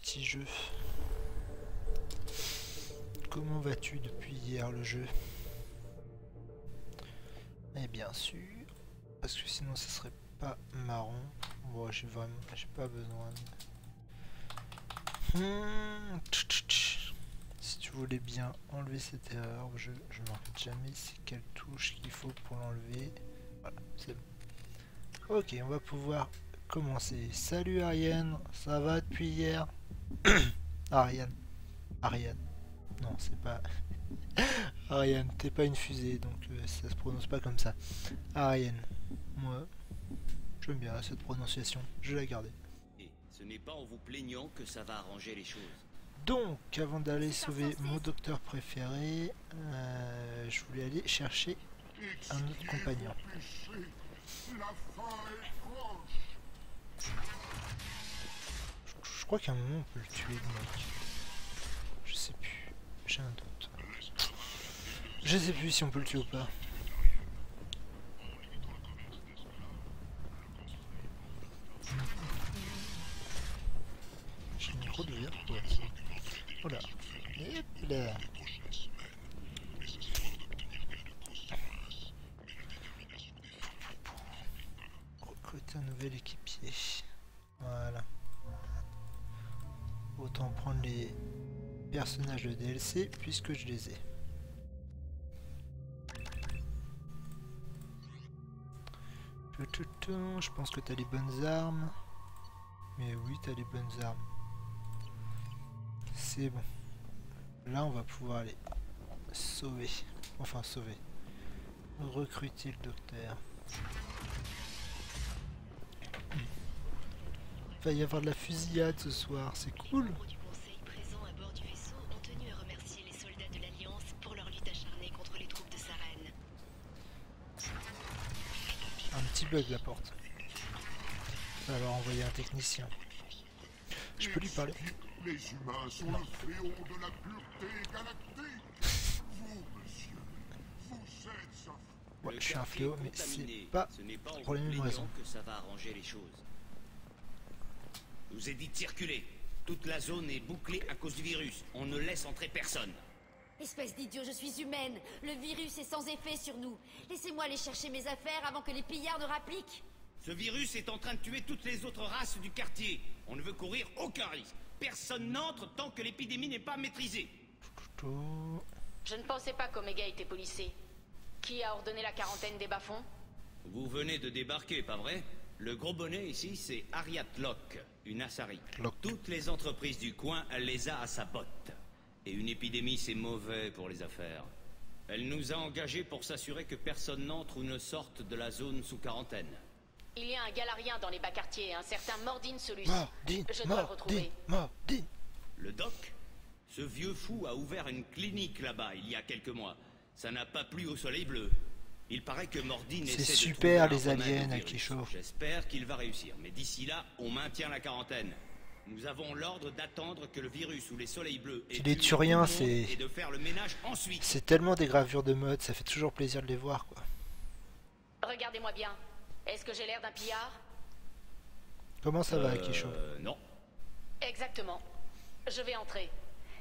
petit jeu. Comment vas-tu depuis hier le jeu? Et bien sûr, parce que sinon ça serait pas marrant. Bon, j'ai pas besoin de... Si tu voulais bien enlever cette erreur, je me rappelle jamais c'est quelle touche qu'il faut pour l'enlever. Voilà, c'est bon. Ok, on va pouvoir commencer. Salut Ariane, ça va depuis hier? Ariane. Ariane. Non, c'est pas... Ariane, t'es pas une fusée, donc ça se prononce pas comme ça. Ariane. Moi, j'aime bien cette prononciation, je vais la garder. Et ce n'est pas en vous plaignant que ça va arranger les choses. Donc, avant d'aller sauver mon docteur préféré, je voulais aller chercher un autre compagnon. Je crois qu'à un moment on peut le tuer, le mec. Je sais plus, j'ai un doute. Je sais plus si on peut le tuer ou pas. J'ai le micro de verre. Ouais. Voilà. Hop là. Recruter un nouvel équipier. Voilà. Autant prendre les personnages de DLC puisque je les ai. Je pense que t'as les bonnes armes. Mais oui, t'as les bonnes armes. C'est bon. Là, on va pouvoir aller sauver. Enfin, sauver. Recruter le docteur. Il va y avoir de la fusillade ce soir, c'est cool. Du conseil présents à bord du vaisseau ont tenu à remercier les soldats de l'Alliance pour leur lutte acharnée contre les troupes de Saren. Un petit bug la porte. Il va alors envoyer un technicien. Je peux lui parler. Les humains sont le fléau de la pureté galactique. Vous, monsieur, vous êtes ça. Ouais, Le je suis un quartier fléau, mais contaminé, c'est pas ce n'est pas en pour les vous mêmes plaignant raisons. que ça va arranger les choses. Je vous ai dit de circuler. Toute la zone est bouclée à cause du virus. On ne laisse entrer personne. Espèce d'idiot, je suis humaine. Le virus est sans effet sur nous. Laissez-moi aller chercher mes affaires avant que les pillards ne rappliquent. Ce virus est en train de tuer toutes les autres races du quartier. On ne veut courir aucun risque. Personne n'entre tant que l'épidémie n'est pas maîtrisée. Je ne pensais pas qu'Omega était policé. Qui a ordonné la quarantaine des bas-fonds? Vous venez de débarquer, pas vrai? Le gros bonnet ici, c'est Ariat Locke, une Asari. Toutes les entreprises du coin, elle les a à sa botte. Et une épidémie, c'est mauvais pour les affaires. Elle nous a engagés pour s'assurer que personne n'entre ou ne sorte de la zone sous quarantaine. Il y a un galarien dans les bas quartiers, un certain Mordine celui-ci. Mordine, Je dois le retrouver. Mordine. Le doc? Ce vieux fou a ouvert une clinique là-bas il y a quelques mois. Ça n'a pas plu au soleil bleu. Il paraît que Mordine essaie de super trouver les un remède aliens au à virus. qui chauffe. J'espère qu'il va réussir, mais d'ici là, on maintient la quarantaine. Nous avons l'ordre d'attendre que le virus ou les soleils bleus aient Les tué Turiens, tout le monde c'est- et de faire le ménage ensuite. C'est tellement des gravures de mode, ça fait toujours plaisir de les voir quoi. Regardez-moi bien. Est-ce que j'ai l'air d'un pillard? Comment ça va Akisho? Non. Exactement. Je vais entrer.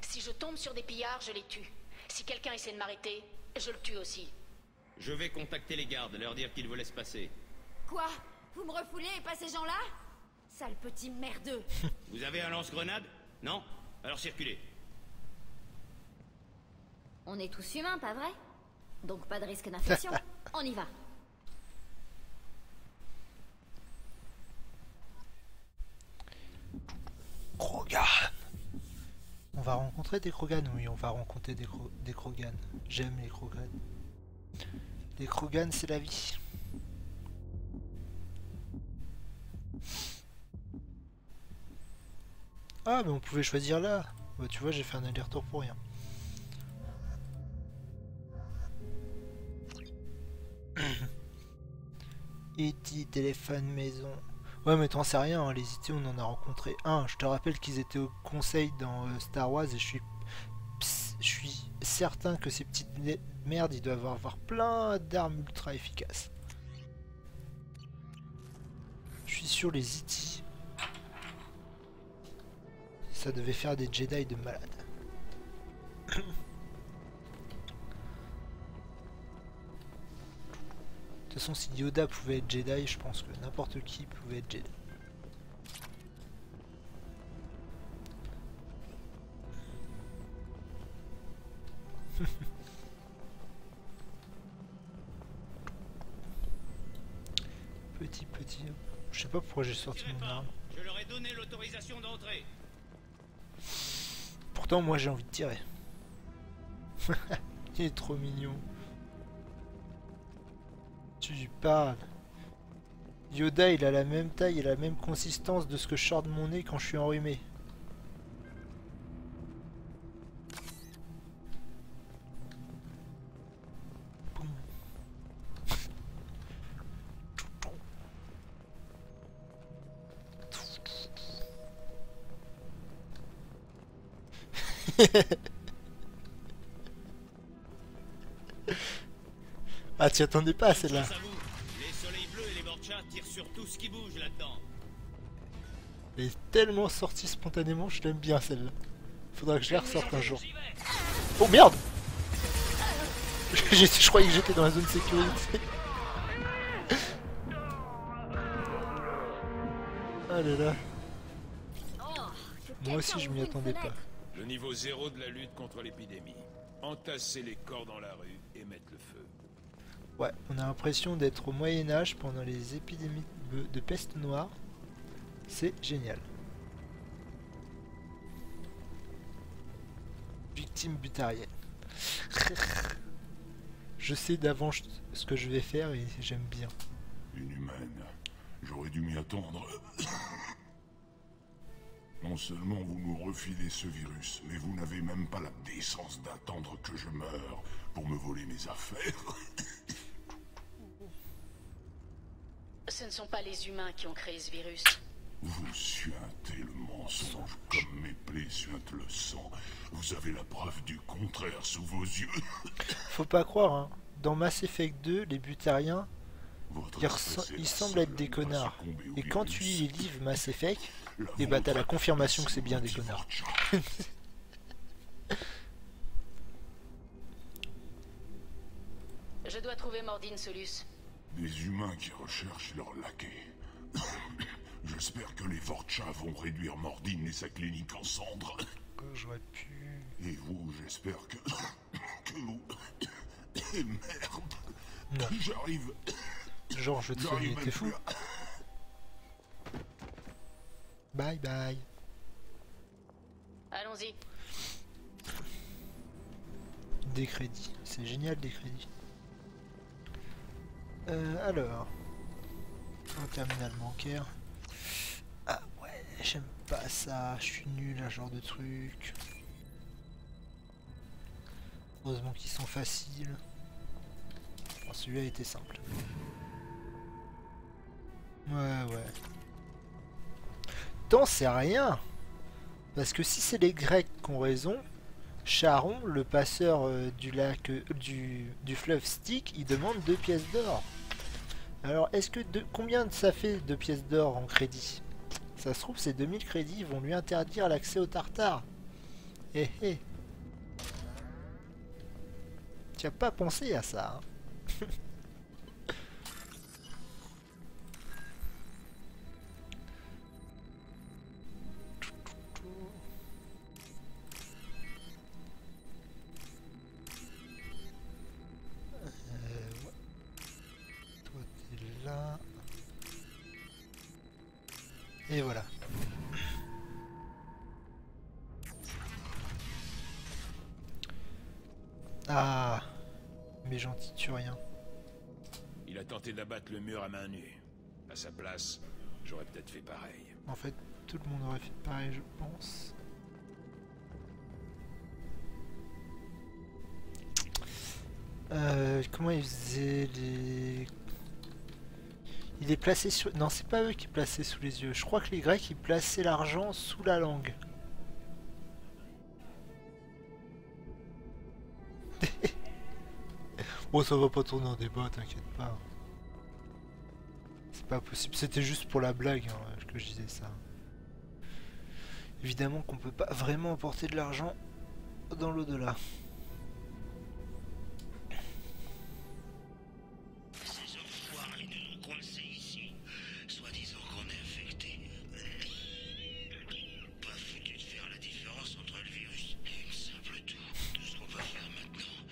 Si je tombe sur des pillards, je les tue. Si quelqu'un essaie de m'arrêter, je le tue aussi. Je vais contacter les gardes, leur dire qu'ils vous laissent passer. Quoi? Vous me refoulez et pas ces gens-là? Sale petit merdeux. Vous avez un lance-grenade? Non? Alors circulez. On est tous humains, pas vrai? Donc pas de risque d'infection. On y va. Krogan. On va rencontrer des Krogan, oui, on va rencontrer des Krogan. J'aime les Krogan. Les Krogan, c'est la vie. Ah, mais on pouvait choisir là. Bah, tu vois, j'ai fait un aller-retour pour rien. E.T. téléphone maison. Ouais, mais t'en sais rien, hein, les IT, on en a rencontré un. Je te rappelle qu'ils étaient au conseil dans Star Wars et je suis certain que ces petites merdes, ils doivent avoir plein d'armes ultra efficaces. Je suis sur les IT. ça devait faire des Jedi de malade. De toute façon, si Yoda pouvait être Jedi, je pense que n'importe qui pouvait être Jedi. Petit. Je sais pas pourquoi j'ai sorti mon arme. Je leur ai donné l'autorisation d'entrer. Pourtant, moi j'ai envie de tirer. Il est trop mignon. Tu lui parles. Yoda, il a la même taille et la même consistance de ce que je sors de mon nez quand je suis enrhumé. Boum. Ah, t'y attendais pas à celle-là. Les soleils bleus et les Vorcha tirent sur tout ce qui bouge là-dedans. Elle est tellement sortie spontanément, je l'aime bien celle-là. Faudra que je la ressorte un jour. Oh merde! Je croyais que j'étais dans la zone sécurité. Ah là là. Moi aussi je m'y attendais pas. Le niveau 0 de la lutte contre l'épidémie. Entasser les corps dans la rue et mettre le feu. Ouais, on a l'impression d'être au Moyen-Âge pendant les épidémies de peste noire. C'est génial. Victime butarienne. Je sais d'avance ce que je vais faire et j'aime bien. Une humaine. J'aurais dû m'y attendre. Non seulement vous nous refilez ce virus, mais vous n'avez même pas la décence d'attendre que je meure pour me voler mes affaires. Ce ne sont pas les humains qui ont créé ce virus. Vous suintez le mensonge comme mes plaies suintent le sang. Vous avez la preuve du contraire sous vos yeux. Faut pas croire, hein. Dans Mass Effect 2, les butariens, ils semblent être des connards. Et quand tu y livres Mass Effect, et bah t'as la confirmation que c'est bien des connards. Je dois trouver Mordine Solus. Des humains qui recherchent leur laquais. J'espère que les Vorcha vont réduire Mordine et sa clinique en cendres. J'aurais pu... Et vous, j'espère que vous... Et merde. Non. J'arrive. Genre, je vais te soigner, t'es fou. Bye bye. Allons-y. Des crédits. C'est génial, des crédits. Alors... Un terminal bancaire. Ah ouais, j'aime pas ça. Je suis nul à ce genre de truc. Heureusement qu'ils sont faciles. Bon, celui-là était simple. Ouais. T'en sais rien. Parce que si c'est les Grecs qui ont raison, Charon, le passeur du lac du fleuve Styx, il demande 2 pièces d'or. Alors, est-ce que combien ça fait 2 pièces d'or en crédit? Ça se trouve, ces 2000 crédits vont lui interdire l'accès au Tartare. Eh eh. Tu as pas pensé à ça, hein. Là. Et voilà. Ah, mes gentils turiens. Il a tenté d'abattre le mur à main nue. À sa place, j'aurais peut-être fait pareil. En fait, tout le monde aurait fait pareil, je pense. Comment ils faisaient les... Il est placé sur... Non, c'est pas eux qui plaçaient sous les yeux. Je crois que les Grecs, ils plaçaient l'argent sous la langue. Bon, ça va pas tourner en débat, t'inquiète pas. C'est pas possible. C'était juste pour la blague hein, que je disais ça. Évidemment qu'on peut pas vraiment apporter de l'argent dans l'au-delà. Ces enfoirés nous ont coincés ici, soi-disant qu'on est infecté. Pas foutu de faire la différence entre le virus et une simple toux. Tout ce qu'on va faire maintenant,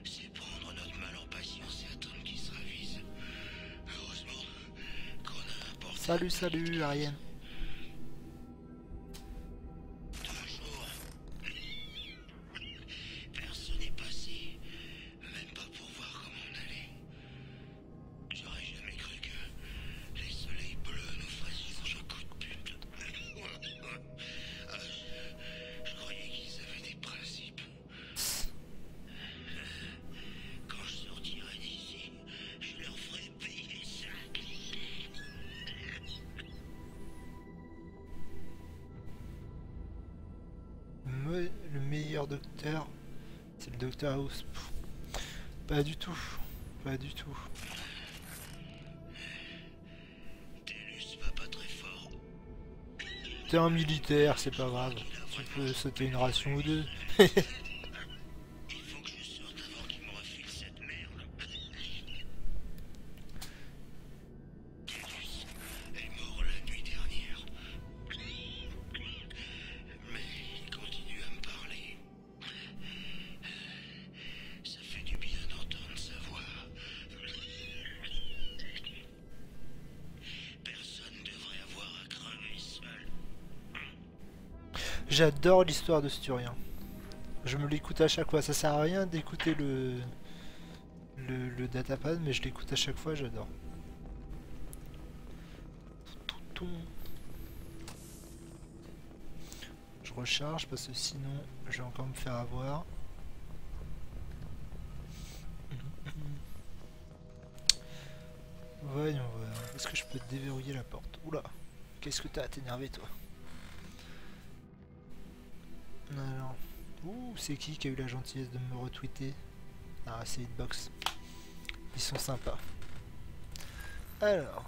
c'est prendre notre mal en patience et attendre qu'il se ravise. Heureusement qu'on a un portail. Salut Ariane. Personne n'est passé, même pas pour voir comment on allait. J'aurais jamais cru que les soleils bleus nous feraient sur un coup de pute. Je croyais qu'ils avaient des principes. Quand je sortirai d'ici, je leur ferai payer ça. Le meilleur docteur, c'est le docteur House. Pff, pas du tout. Pas du tout. Tellus va pas très fort. T'es un militaire, c'est pas grave. Tu peux sauter une ration ou deux. Il faut que je sorte avant qu'il me refile cette merde. Tellus est mort la nuit dernière. Mais il continue à me parler. Ça fait du bien d'entendre sa voix. Personne devrait avoir à crever seul. J'adore l'histoire de Sturien. Je me l'écoute à chaque fois. Ça sert à rien d'écouter le datapad, mais je l'écoute à chaque fois, j'adore. Je recharge parce que sinon je vais encore me faire avoir. Voyons voir. Est-ce que je peux déverrouiller la porte? Oula, qu'est-ce que t'as à t'énerver toi? Alors, ouh, c'est qui a eu la gentillesse de me retweeter? Ah, c'est Hitbox. Ils sont sympas. Alors,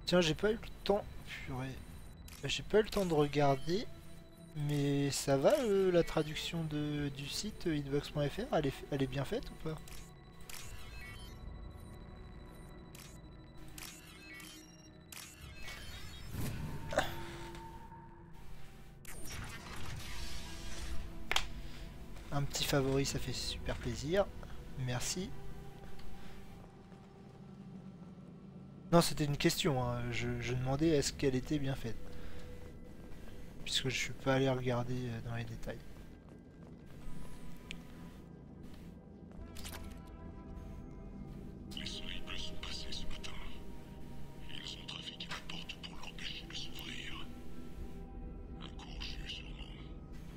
tiens, j'ai pas eu le temps. Purée. J'ai pas eu le temps de regarder. Mais ça va la traduction du site hitbox.fr, elle est bien faite ou pas? Un petit favori, ça fait super plaisir. Merci. Non, c'était une question, hein. Je demandais est-ce qu'elle était bien faite. Puisque je suis pas allé regarder dans les détails. Les soleils bleus sont passés ce matin. Ils ont trafiqué la porte pour l'empêcher de s'ouvrir. Un court jus sûrement.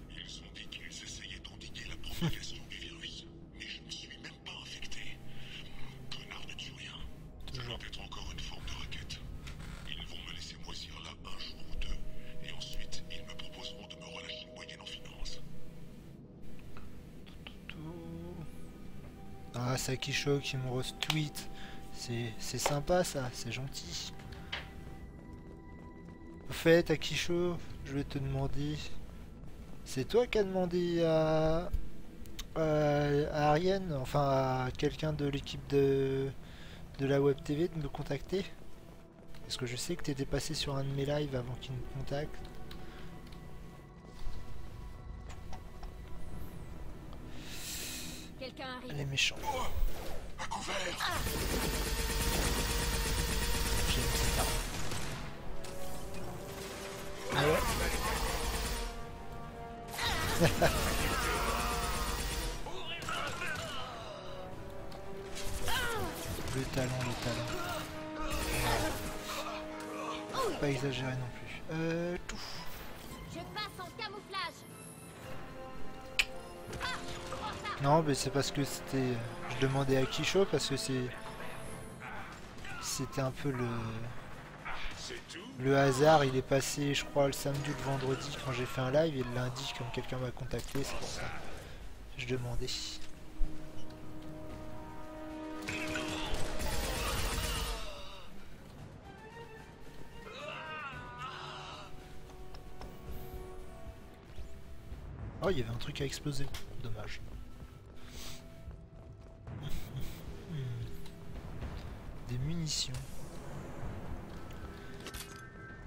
Ils ont dit qu'ils essayaient d'endiguer la propagation du virus. Mais je ne suis même pas infecté. Connard de Turien. Ça doit être encore une forme de raquette. Ils vont me laisser moisir là un jour ou deux. Et ensuite, ils me proposeront de me relâcher moyenne en finance. Ah, Sakisho qui me retweet. C'est sympa ça, c'est gentil. Au fait, Akisho, je vais te demander. C'est toi qui as demandé à Ariane, enfin à quelqu'un de l'équipe de la Web TV de me contacter? Parce que je sais que tu étais passé sur un de mes lives avant qu'il me contacte. Quelqu'un arrive. Elle est méchante. À couvert! J'aime cette arme. Ah ouais. Le talent. Ouais. Pas exagéré non plus. Tout. Je passe en camouflage. Non, mais c'est parce que c'était. Je demandais à Kisho parce que c'était un peu le hasard. Il est passé, je crois, le samedi ou le vendredi quand j'ai fait un live et le lundi, comme quelqu'un m'a contacté, c'est pour ça. Je demandais. Oh, il y avait un truc à exploser. Dommage. Des munitions.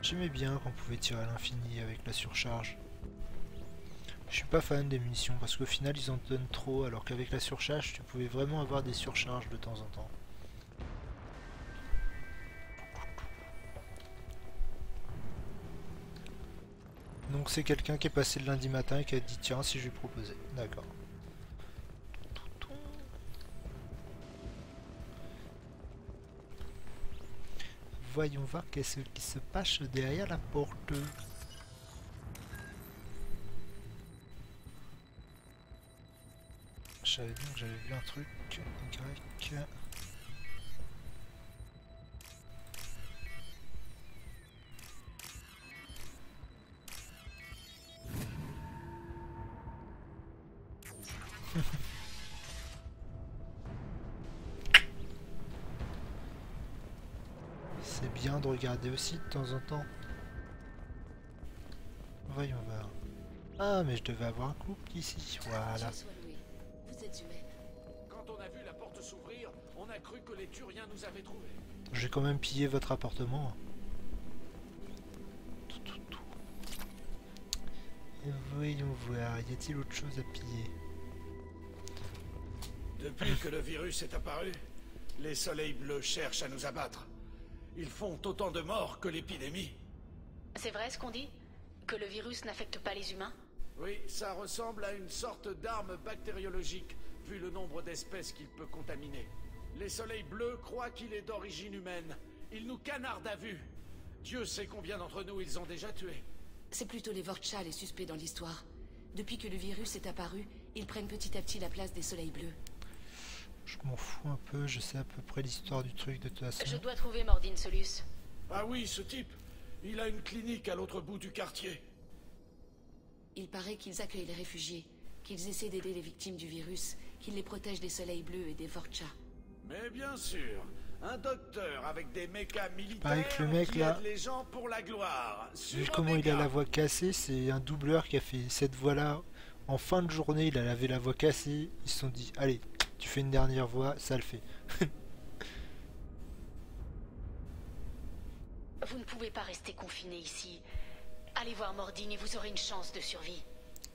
J'aimais bien qu'on pouvait tirer à l'infini avec la surcharge. Je suis pas fan des munitions parce qu'au final ils en donnent trop, alors qu'avec la surcharge tu pouvais vraiment avoir des surcharges de temps en temps. Donc c'est quelqu'un qui est passé le lundi matin et qui a dit tiens si je lui proposais. D'accord. Voyons voir qu'est-ce qui se passe derrière la porte. Je savais bien que j'avais vu un truc. Y. C'est bien de regarder aussi de temps en temps. Voyons voir. Ah mais je devais avoir un couple ici. Voilà. Vous êtes humaine. Quand on a vu la porte s'ouvrir, on a cru que les Turiens nous avaient trouvés. J'ai quand même pillé votre appartement. Et voyons voir, y a-t-il autre chose à piller? Depuis que le virus est apparu, les soleils bleus cherchent à nous abattre. Ils font autant de morts que l'épidémie. C'est vrai ce qu'on dit? Que le virus n'affecte pas les humains? Oui, ça ressemble à une sorte d'arme bactériologique, vu le nombre d'espèces qu'il peut contaminer. Les soleils bleus croient qu'il est d'origine humaine. Ils nous canardent à vue. Dieu sait combien d'entre nous ils ont déjà tués. C'est plutôt les Vorcha les suspects dans l'histoire. Depuis que le virus est apparu, ils prennent petit à petit la place des soleils bleus. Je m'en fous un peu, je sais à peu près l'histoire du truc de toute façon. Je dois trouver Mordin Solus. Ah oui, ce type. Il a une clinique à l'autre bout du quartier. Il paraît qu'ils accueillent les réfugiés, qu'ils essaient d'aider les victimes du virus, qu'ils les protègent des soleils bleus et des Vorcha. Mais bien sûr, un docteur avec des mechas militaires Pareil que le mec qui là, aide les gens pour la gloire. vu comment il a la voix cassée, c'est un doubleur qui a fait cette voix là. En fin de journée, il avait la voix cassée, ils se sont dit, allez, tu fais une dernière voix, ça le fait. Vous ne pouvez pas rester confiné ici. Allez voir Mordin et vous aurez une chance de survie.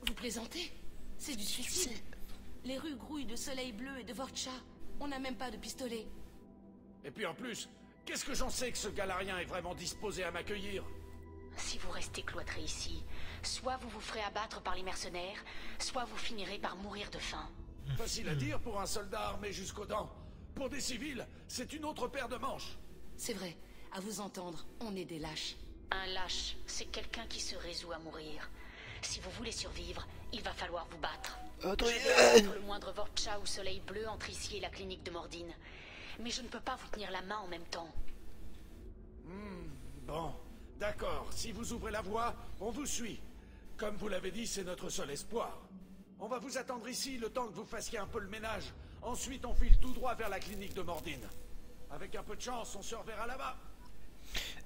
Vous plaisantez? C'est du suicide. Les rues grouillent de soleils bleus et de Vorcha. On n'a même pas de pistolet. Et puis en plus, qu'est-ce que j'en sais que ce galarien est vraiment disposé à m'accueillir? Si vous restez cloîtré ici, soit vous vous ferez abattre par les mercenaires, soit vous finirez par mourir de faim. Facile à dire pour un soldat armé jusqu'aux dents. Pour des civils, c'est une autre paire de manches. C'est vrai, à vous entendre, on est des lâches. Un lâche, c'est quelqu'un qui se résout à mourir. Si vous voulez survivre, il va falloir vous battre. Je vais battre le moindre Vorcha ou soleil bleu entre ici et la clinique de Mordin. Mais je ne peux pas vous tenir la main en même temps. Bon, d'accord. Si vous ouvrez la voie, on vous suit. Comme vous l'avez dit, c'est notre seul espoir. On va vous attendre ici le temps que vous fassiez un peu le ménage. Ensuite, on file tout droit vers la clinique de Mordin. Avec un peu de chance, on se reverra là-bas.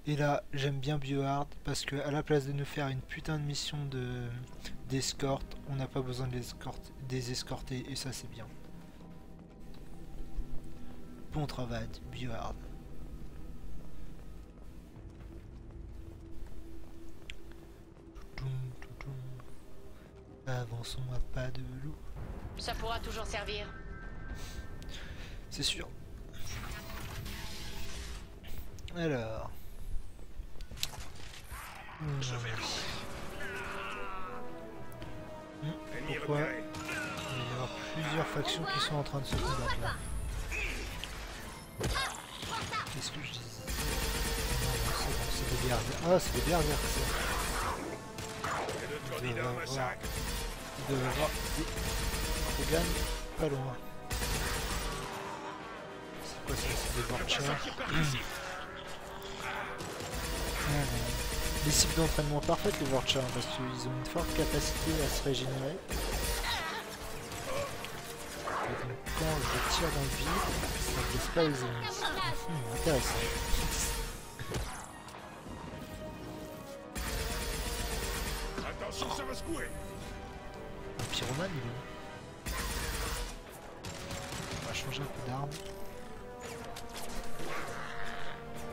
Et là, j'aime bien Biohard parce que à la place de nous faire une putain de mission d'escorte, on n'a pas besoin de les escorter et ça c'est bien. Bon travail, Biohard. Avançons à pas de loup. Ça pourra toujours servir. C'est sûr. Alors. Pourquoi il va y avoir plusieurs factions qui sont en train de se combattre là? Qu'est-ce que je disais? C'est des berserkers. Ah, c'est des berserkers. Il doit y avoir des Krogan pas loin. C'est quoi ça? C'est des Vorcha. Des cibles d'entraînement parfaites les Vorcha parce qu'ils ont une forte capacité à se régénérer. Et donc quand je tire dans le vide, ça ne blesse pas les ennemis. Intéressant. Attention, ça va secouer. pyromane il est où? On va changer un peu d'arme.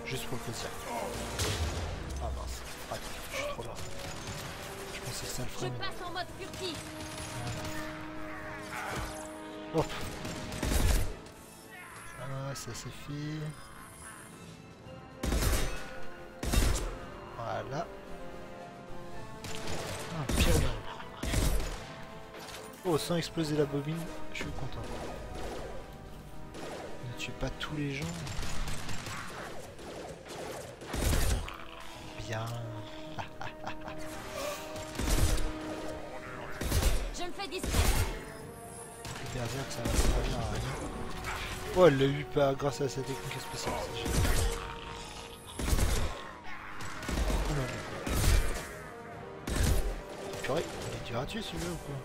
Juste pour le plaisir. Ah mince, je suis trop loin. Je pensais que ça le ferait. Je passe en mode furtif. Hop. Ah, ça c'est fait. Voilà. Ah, pyromane. Oh, sans exploser la bobine, je suis content. Ne tue pas tous les gens. Bien. Je me fais discret. Berserk, ça va servir à rien. Oh, elle l'a eu pas grâce à sa technique spéciale. Oh non. Purée, il est dur à tuer celui-là ou quoi?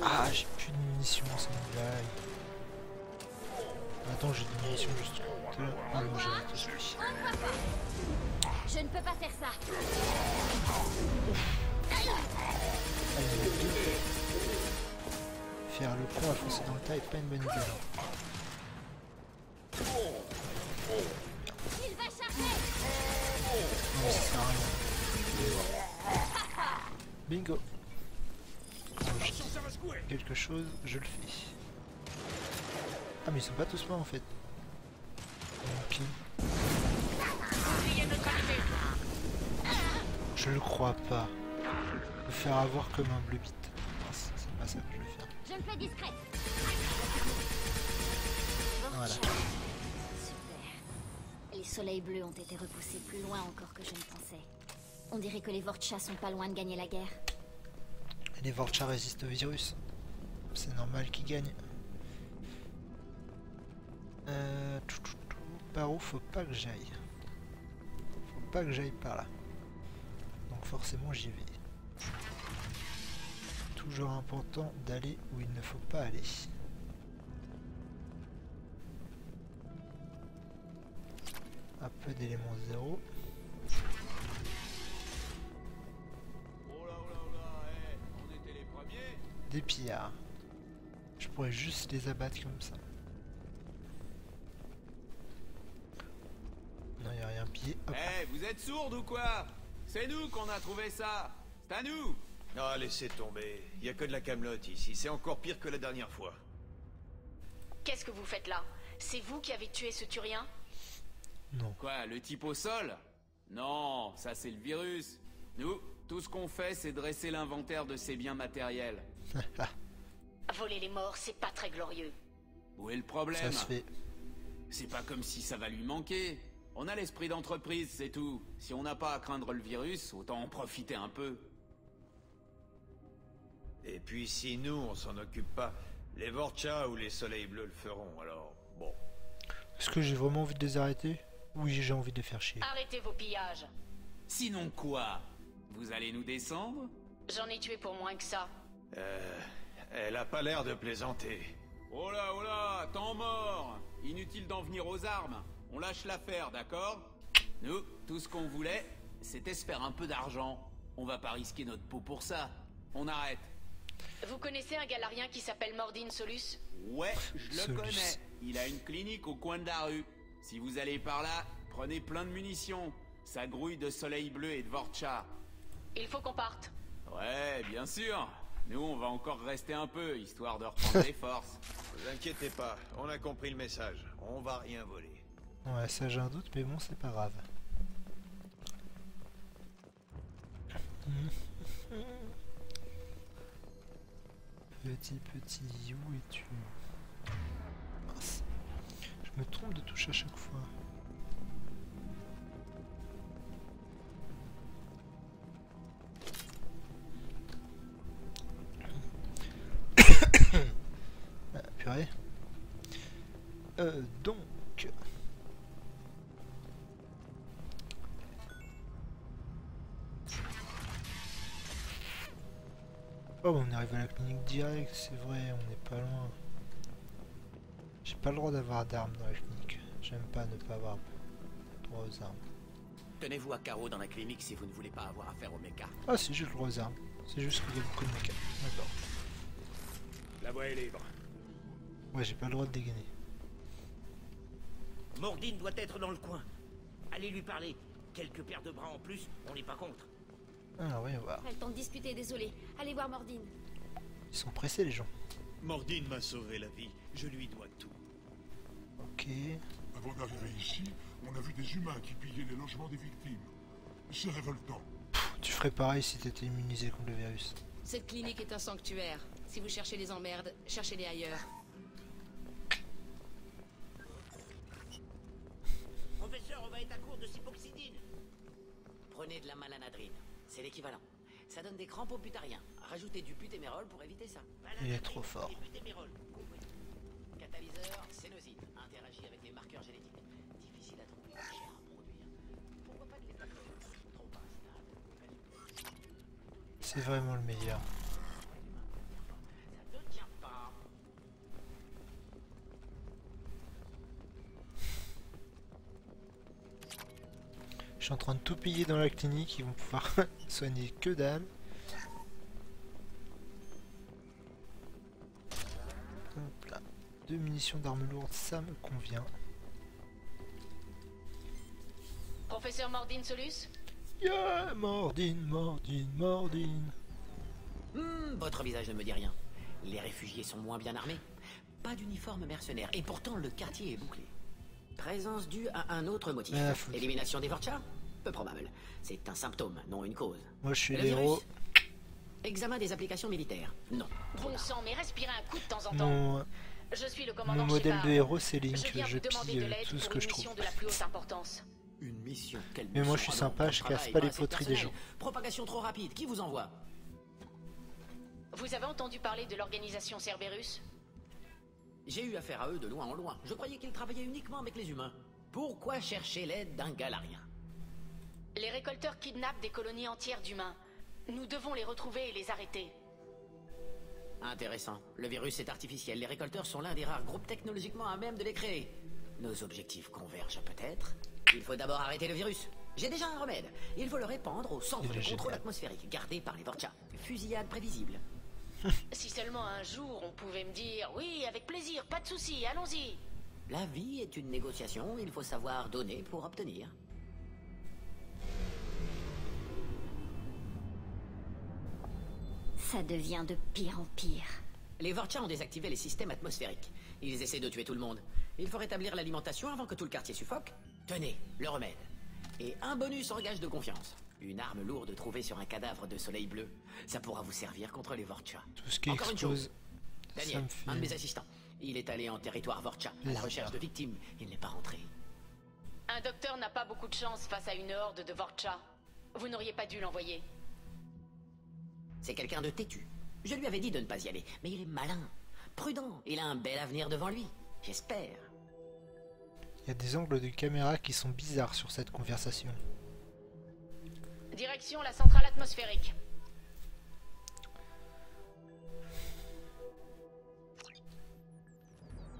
Ah, j'ai plus de munitions, c'est une blague. Attends, j'ai des munitions juste là. Ah non, j'ai raté celui. Je ne peux pas faire ça. Ah, il y en a deux. Faire le con à foncer dans le tas est pas une bonne idée. Alors. Il va charger. Non, ça sert à rien. Bingo. Quelque chose, je le fais. Ah mais ils sont pas tous morts en fait. Ok. Je le crois pas. Me faire avoir comme un bleu bit. C'est pas ça que je vais faire. Je me fais discret. Voilà. Super. Les soleils bleus ont été repoussés plus loin encore que je ne pensais. On dirait que les Vortchas sont pas loin de gagner la guerre. Les Vortchas résistent au virus. C'est normal qu'ils gagnent. Par où faut pas que j'aille? Faut pas que j'aille par là. Donc forcément j'y vais. Toujours important d'aller où il ne faut pas aller. Un peu d'éléments zéro. Des pillards. Je pourrais juste les abattre comme ça. Non, il n'y a rien pillé. Eh, vous êtes sourds ou quoi? C'est nous qu'on a trouvé ça. C'est à nous. Ah, laissez tomber. Il y a que de la camelote ici. C'est encore pire que la dernière fois. Qu'est-ce que vous faites là? C'est vous qui avez tué ce Turien? Non. Quoi, le type au sol? Non, ça c'est le virus. Nous, tout ce qu'on fait, c'est dresser l'inventaire de ses biens matériels. Voler les morts, c'est pas très glorieux. Où est le problème? Ça se fait. C'est pas comme si ça va lui manquer. On a l'esprit d'entreprise, c'est tout. Si on n'a pas à craindre le virus, autant en profiter un peu. Et puis si nous, on s'en occupe pas, les Vortchas ou les Soleils Bleus le feront, alors bon. Est-ce que j'ai vraiment envie de les arrêter? Oui, j'ai envie de les faire chier. Arrêtez vos pillages. Sinon quoi? Vous allez nous descendre? J'en ai tué pour moins que ça. Elle a pas l'air de plaisanter. Oh là, temps mort! Inutile d'en venir aux armes. On lâche l'affaire, d'accord? Nous, tout ce qu'on voulait, c'était se faire un peu d'argent. On va pas risquer notre peau pour ça. On arrête. Vous connaissez un galarien qui s'appelle Mordin Solus? Ouais, je le Solus. connais. Il a une clinique au coin de la rue. Si vous allez par là, prenez plein de munitions. Ça grouille de soleil bleu et de Vortchas. Il faut qu'on parte. Ouais, bien sûr. Nous, on va encore rester un peu, histoire de reprendre les forces. Vous inquiétez pas, on a compris le message. On va rien voler. Ouais, ça j'ai un doute, mais bon, c'est pas grave. Petit, où es-tu? Mince. Je me trompe de touche à chaque fois. Ah, purée. Donc... Oh, on arrive à la clinique direct, c'est vrai, on n'est pas loin. J'ai pas le droit d'avoir d'armes dans la clinique. J'aime pas ne pas avoir droit aux armes. Tenez-vous à carreau dans la clinique si vous ne voulez pas avoir affaire au mecha. Ah si, j'ai le droit aux armes. C'est juste qu'il y a beaucoup de mecs. D'accord. La voie est libre. Ouais, j'ai pas le droit de dégainer. Mordine doit être dans le coin. Allez lui parler. Quelques paires de bras en plus, on n'est pas contre. Ah, voyons voir. Pas le temps de discuter, désolé. Allez voir Mordine. Ils sont pressés, les gens. Mordine m'a sauvé la vie. Je lui dois tout. Ok. Avant d'arriver ici, on a vu des humains qui pillaient les logements des victimes. C'est révoltant. Tu ferais pareil si t'étais immunisé contre le virus. Cette clinique est un sanctuaire. Si vous cherchez les emmerdes, cherchez-les ailleurs. Professeur, on va être à court de cipoxidine. Prenez de la malanadrine. C'est l'équivalent. Ça donne des crampes aux putariens. Rajoutez du butémérol pour éviter ça. Il est trop fort. Catalyseur, sénosine. Interagit avec les marqueurs génétiques. Difficile à trouver, cher à produire. Pourquoi pas de les plaquer? Trop instable. C'est vraiment le meilleur. Ça ne tient pas. Je suis en train de tout piller dans la clinique, ils vont pouvoir soigner que dalle. Hop là. 2 munitions d'armes lourdes, ça me convient. Professeur Mordine Solus? Yeah, Mordine, Mordine, Mordine. Votre visage ne me dit rien. Les réfugiés sont moins bien armés. Pas d'uniforme mercenaire, et pourtant le quartier est bouclé. Présence due à un autre motif. Élimination des Vorcha? Peu probable. C'est un symptôme, non une cause. Moi je suis Le l'héros. virus? Examen des applications militaires. Non. Bon sang, mais respirez un coup de temps en temps. Je suis le commandant Mon modèle Shepard. de héros c'est Link, Je viens je vous demander pille de l'aide tout ce pour que une je mission trouve. de la plus haute importance. Une mission. Quelle Mais moi je mission? suis Ah non, sympa, je travail, casse pas les assez poteries des personnel. gens. Propagation trop rapide, qui vous envoie? Vous avez entendu parler de l'organisation Cerberus? J'ai eu affaire à eux de loin en loin. Je croyais qu'ils travaillaient uniquement avec les humains. Pourquoi chercher l'aide d'un galarien? Les récolteurs kidnappent des colonies entières d'humains. Nous devons les retrouver et les arrêter. Intéressant. Le virus est artificiel. Les récolteurs sont l'un des rares groupes technologiquement à même de les créer. Nos objectifs convergent peut-être. Il faut d'abord arrêter le virus. J'ai déjà un remède. Il faut le répandre au centre de contrôle atmosphérique, gardé par les Vorcha. Fusillade prévisible. Si seulement un jour on pouvait me dire « Oui, avec plaisir, pas de souci, allons-y ». La vie est une négociation, il faut savoir donner pour obtenir. Ça devient de pire en pire. Les Vorcha ont désactivé les systèmes atmosphériques. Ils essaient de tuer tout le monde. Il faut rétablir l'alimentation avant que tout le quartier suffoque. Tenez, le remède. Et un bonus en gage de confiance. Une arme lourde trouvée sur un cadavre de soleil bleu. Ça pourra vous servir contre les Vorcha. Tout ce qui Encore une chose. explose, Daniel, ça me fait... un de mes assistants. Il est allé en territoire Vorcha, à la recherche de victimes. Il n'est pas rentré. Un docteur n'a pas beaucoup de chance face à une horde de Vorcha. Vous n'auriez pas dû l'envoyer. C'est quelqu'un de têtu. Je lui avais dit de ne pas y aller, mais il est malin. Prudent, il a un bel avenir devant lui. J'espère. Il y a des angles de caméra qui sont bizarres sur cette conversation. Direction la centrale atmosphérique.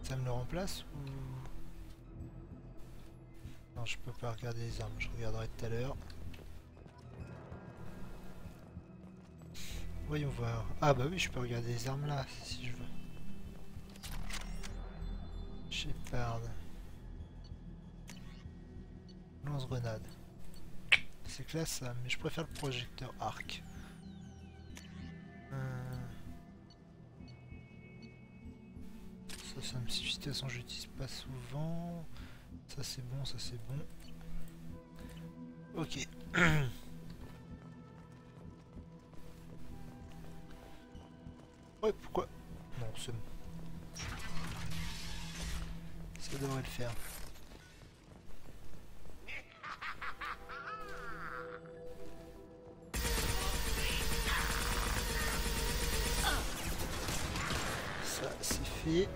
Ça me le remplace ou... Non, je peux pas regarder les armes, je regarderai tout à l'heure. Voyons voir. Ah bah oui, je peux regarder les armes là, si je veux. Shepard. Lance-grenade. C'est classe ça, mais je préfère le projecteur arc. Ça me suffit, de toute façon j'utilise pas souvent. Ça c'est bon, ça c'est bon. Ok. Ouais, pourquoi? Non, c'est bon. Ça devrait le faire. Ça c'est fait.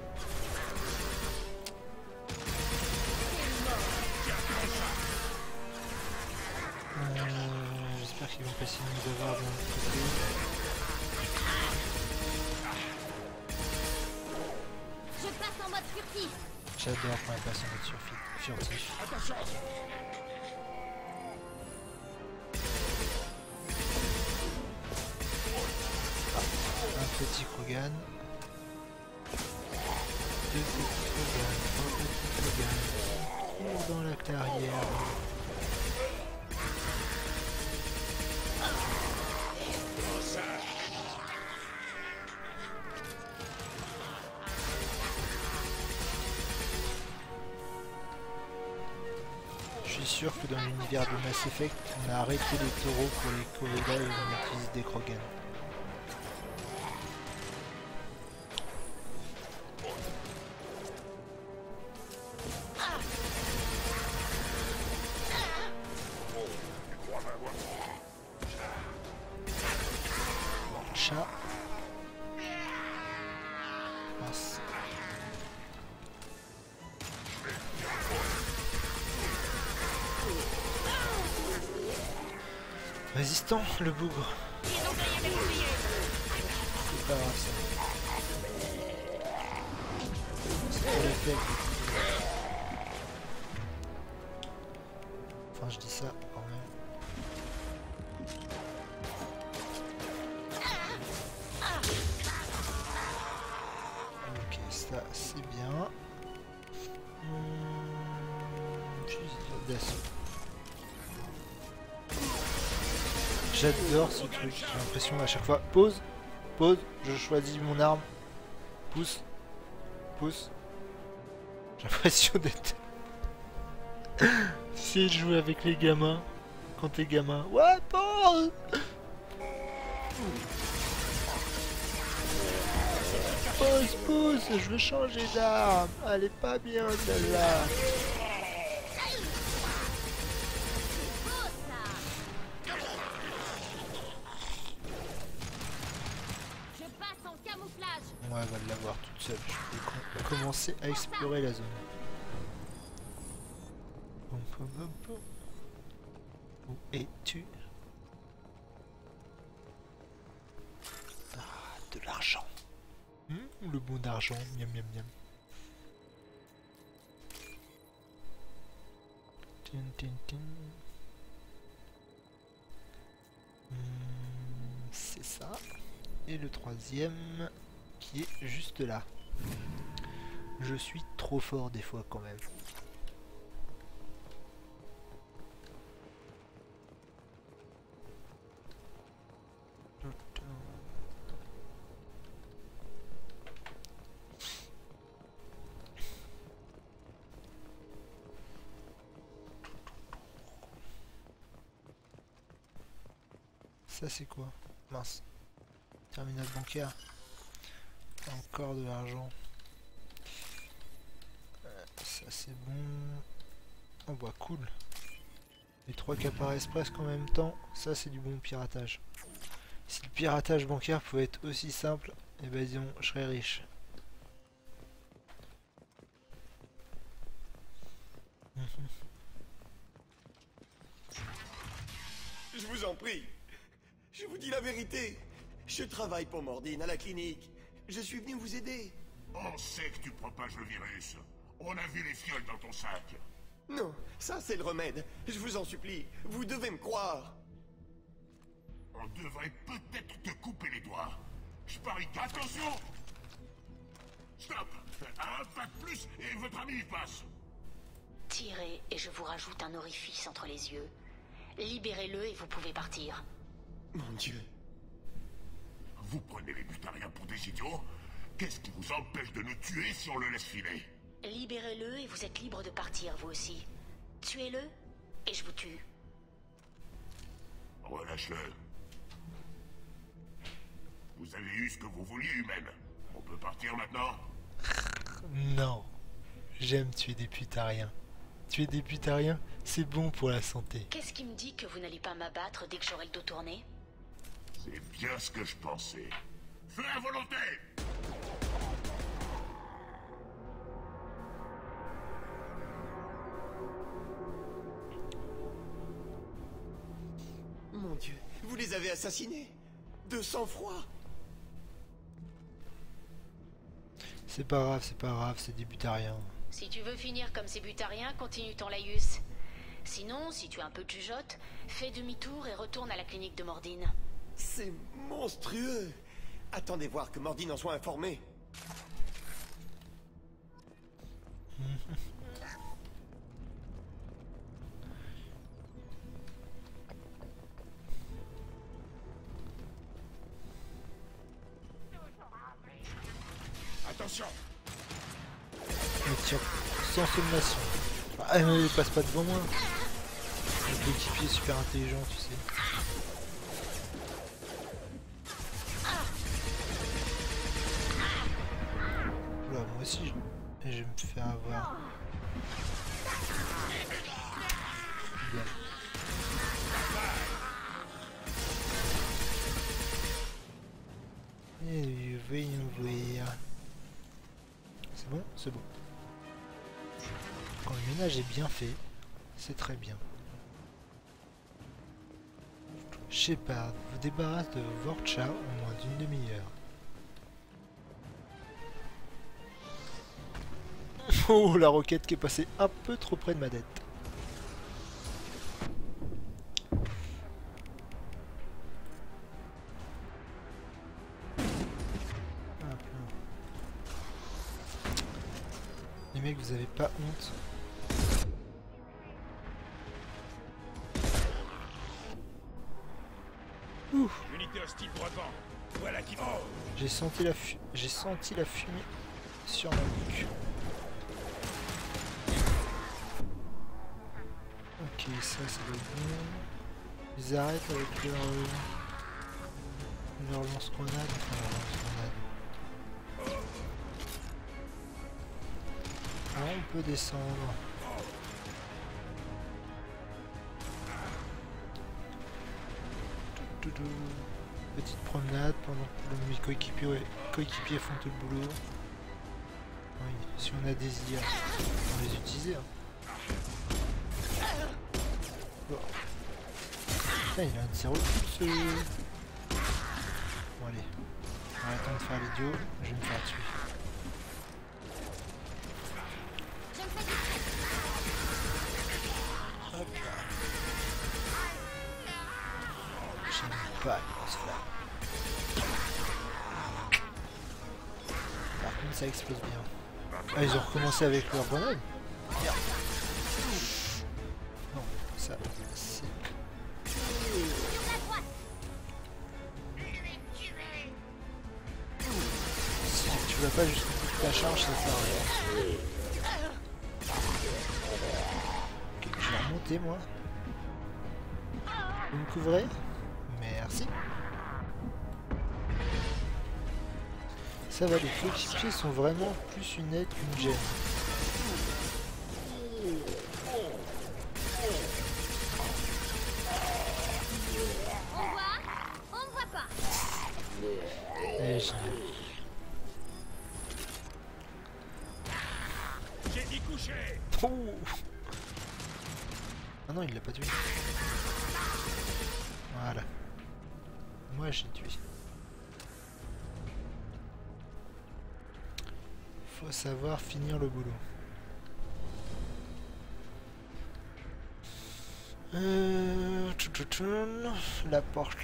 J'espère qu'ils vont pas essayer de nous avoir de l'autre côté. Je passe en mode furtif. J'adore quand elle passe en mode furtif. Attention. petit Krogan. 2 petits Krogan, 3 petits Krogan. Cours dans la clairière. Je suis sûr que dans l'univers de Mass Effect, on a arrêté les taureaux pour les Corvedas et on utilise des Krogan. Chat. Mince. Résistant, le bougre. C'est pas grave ça. C'est pour les faibles. Enfin, je dis ça quand même. Ok, ça c'est bien. Fusil d'assaut. J'adore ce truc, j'ai l'impression à chaque fois. Pause, pause, je choisis mon arme. Pousse, pousse. J'ai l'impression d'être... Essayer de jouer avec les gamins. Quand t'es gamin. Ouais, pause. Pause, pause, je veux changer d'arme. Elle est pas bien celle-là. Ouais, elle va l'avoir toute seule. Je vais commencer à explorer la zone. Où es-tu? Ah, de l'argent. Le bon d'argent. Miam miam miam. Tin, tin, tin. C'est ça. Et le troisième qui est juste là. Je suis trop fort des fois quand même. Ça c'est quoi? Mince. Terminal bancaire. Encore de l'argent. Ça c'est bon. Oh bah cool. Les 3 qui apparaissent presque en même temps. Ça c'est du bon piratage. Si le piratage bancaire pouvait être aussi simple, et ben disons, je serais riche. Je vous en prie. Je vous dis la vérité. Je travaille pour Mordine à la clinique. Je suis venu vous aider. On sait que tu propages le virus. On a vu les fioles dans ton sac. Non, ça c'est le remède. Je vous en supplie, vous devez me croire. On devrait peut-être te couper les doigts. Je parie qu'attention. Stop. Un pas de plus et votre ami passe. Tirez et je vous rajoute un orifice entre les yeux. Libérez-le et vous pouvez partir. Mon Dieu. Vous prenez les butariens pour des idiots? Qu'est-ce qui vous empêche de nous tuer si on le laisse filer? Libérez-le et vous êtes libre de partir, vous aussi. Tuez-le et je vous tue. Relâche-le. Vous avez eu ce que vous vouliez, humaine. On peut partir maintenant? Non. J'aime tuer des putariens. Tuer des putariens, c'est bon pour la santé. Qu'est-ce qui me dit que vous n'allez pas m'abattre dès que j'aurai le dos tourné? C'est bien ce que je pensais. Feu à volonté! Mon Dieu, vous les avez assassinés. De sang-froid. C'est pas grave, c'est des butariens. Si tu veux finir comme ces butariens, continue ton laïus. Sinon, si tu es un peu de jugeote, fais demi-tour et retourne à la clinique de Mordine. C'est monstrueux. Attendez voir que Mordine en soit informée. Attention. Il tire sans sommation. Ah mais il passe pas devant moi. L'équipier super intelligent, tu sais. Oula, moi aussi je vais me faire avoir. Bien. Et voyons voir. C'est bon? C'est bon. Quand le ménage est bien fait, c'est très bien. Shepard vous débarrasse de Vorcha en moins d'une demi-heure. Oh, la roquette qui est passée un peu trop près de ma tête. Les mecs, vous avez pas honte? Unité hostile droit devant. Voilà qui va. J'ai senti la fumée sur ma nuque. Ok, ça doit être bon. Ils arrêtent avec leur lance-grenade. Enfin, leur lance-grenade. Ah, on peut descendre. Petite promenade pendant que mes coéquipiers font tout le boulot. Oui, si on a des IA, on les utiliser. Hein. Bon. Putain, il a un de ses recrues ce... Bon allez, arrêtons de faire l'idiot, je vais me faire tuer. Hop là. J'aime pas les grosses flammes. Par contre ça explose bien. Ah, ils ont recommencé avec leur grenade. Non, ça c'est... Si tu vas pas jusqu'au bout de ta charge, ça sert à rien. Ok, je vais remonter moi. Vous me couvrez? Merci. Ça va, les coéquipiers sont vraiment plus une aide qu'une gêne. On voit? On ne voit pas. Allez, génial. J'ai dit coucher. Oh. Ah non, il l'a pas tué. Voilà. Moi j'ai tué. Faut savoir finir le boulot. La porte.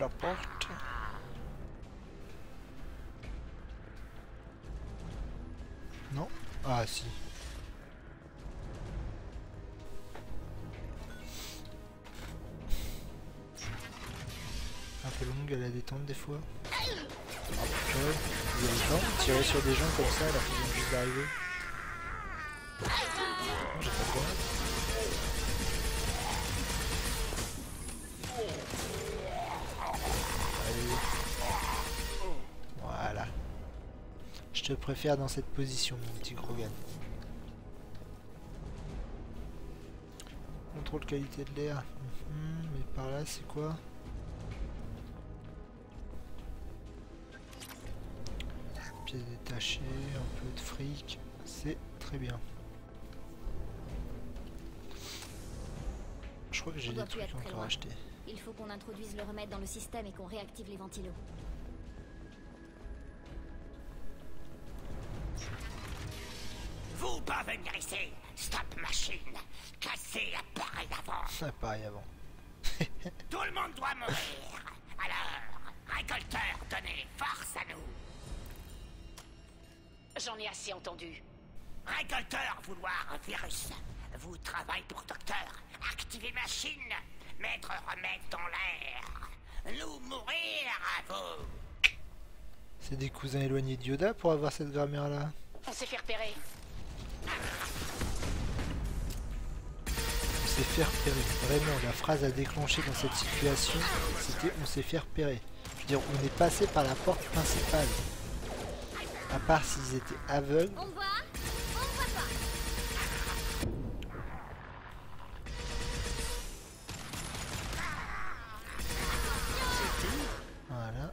Non? Ah si. Un peu longue à la détente des fois. Vous avez le temps de tirer sur des gens comme ça alors qu'ils viennent juste d'arriver. Non, j'ai pas de grenade. Allez. Voilà. Je te préfère dans cette position, mon petit Grogan. Contrôle qualité de l'air. Mais par là, c'est quoi? Pièces détachées, un peu de fric, c'est très bien. Je crois que j'ai des trucs encore à acheter. Il faut qu'on introduise le remède dans le système et qu'on réactive les ventilos. Vous pas venir ici. Stop machine. Cassez appareil avant. Appareil avant. Tout le monde doit mourir. Alors, récolteur, donnez force à nous. J'en ai assez entendu. Récolteur, vouloir virus. Vous travaillez pour docteur. Activez machine. Mettre remède dans l'air. Nous mourir à vous. C'est des cousins éloignés de Yoda pour avoir cette grammaire-là. On s'est fait repérer. On s'est fait repérer. Vraiment, la phrase à déclencher dans cette situation, c'était on s'est fait repérer. Je veux dire, on est passé par la porte principale. À part s'ils étaient aveugles. On voit pas. Voilà.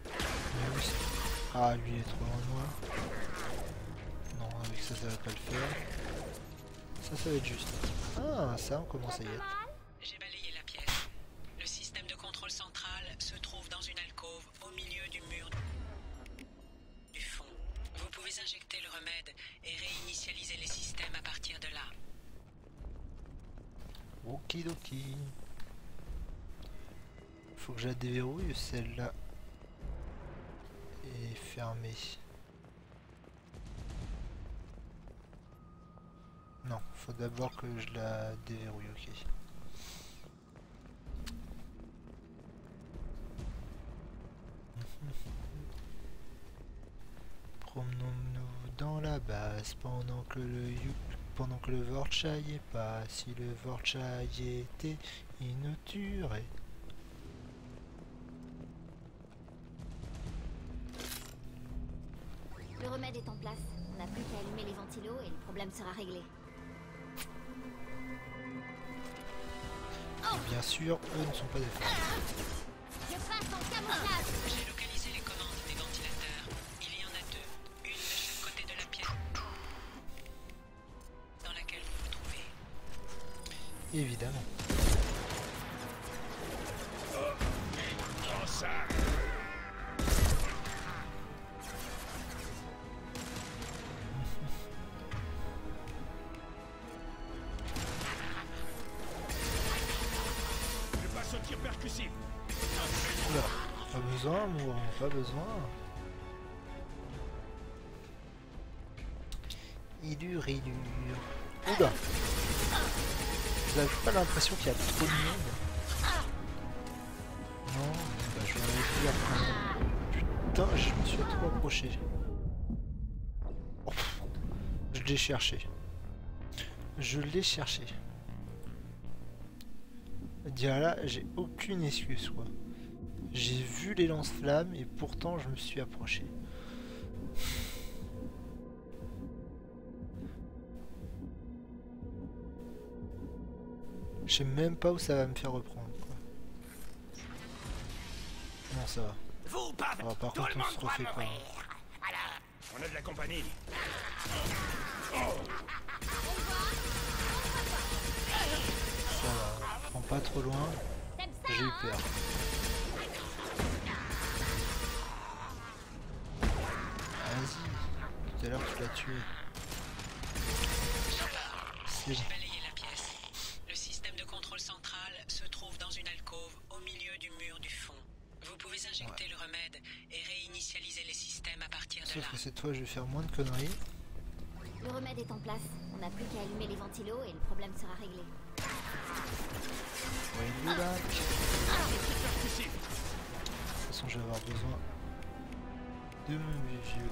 Ah, lui il est trop loin de moi. Non, avec ça, ça va pas le faire. Ça va être juste. Ah, ça, on commence à y être. J'ai balayé la pièce. Le système de contrôle central se trouve dans une alcôve au milieu du mur du fond. Vous pouvez injecter le remède et réinitialiser les systèmes à partir de là. Okidoki. Faut que je la déverrouille, celle-là est fermée. Non, faut d'abord que je la déverrouille, ok. Promenons-nous dans la base pendant que le Vorchai est pas. Si le Vorchai était, il nous tuerait. Le remède est en place. On n'a plus qu'à allumer les ventilos et le problème sera réglé. Bien sûr, eux ne sont pas des femmes. Je passe en camouflage. J'ai localisé les commandes des ventilateurs. Il y en a deux, une de chaque côté de la pièce dans laquelle vous vous trouvez. Évidemment. Oh, ça. Oula, pas besoin, moi, pas besoin. Il dure. Oula. Vous avez pas l'impression qu'il y a trop de monde? Non, bah je vais réduire quand même. Putain, je me suis trop approché. Oh, je l'ai cherché. Dire là, j'ai aucune excuse quoi. J'ai vu les lance-flammes et pourtant je me suis approché. Je sais même pas où ça va me faire reprendre quoi. Non, ça va. Vous, pas Ah, par contre on se refait pas. On a de la compagnie. Ça va, prends pas trop loin. J'ai eu peur. Vas-y, tout à l'heure tu l'as tué. C'est J'ai balayé la pièce. Le système de contrôle central se trouve dans une alcôve au milieu du mur du fond. Vous pouvez injecter le remède et réinitialiser les systèmes à partir de là. Sauf que cette fois je vais faire moins de conneries. Le remède est en place. On n'a plus qu'à allumer les ventilos et le problème sera réglé. De toute façon, je vais avoir besoin de mon vieux.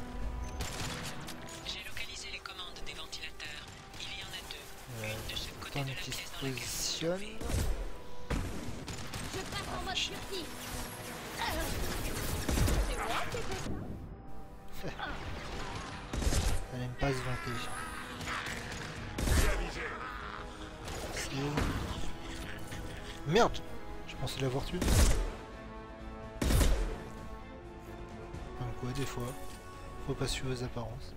J'ai localisé les commandes des ventilateurs. Il y en a deux. Une de chaque côté Tant de la qui pièce se dans laquelle positionne. Je passe en mode furtif. C'est moi qui fais ça. Elle aime pas se vanter. C'est où? Merde! Je pensais l'avoir tué. Comme quoi, des fois, faut pas suivre aux apparences.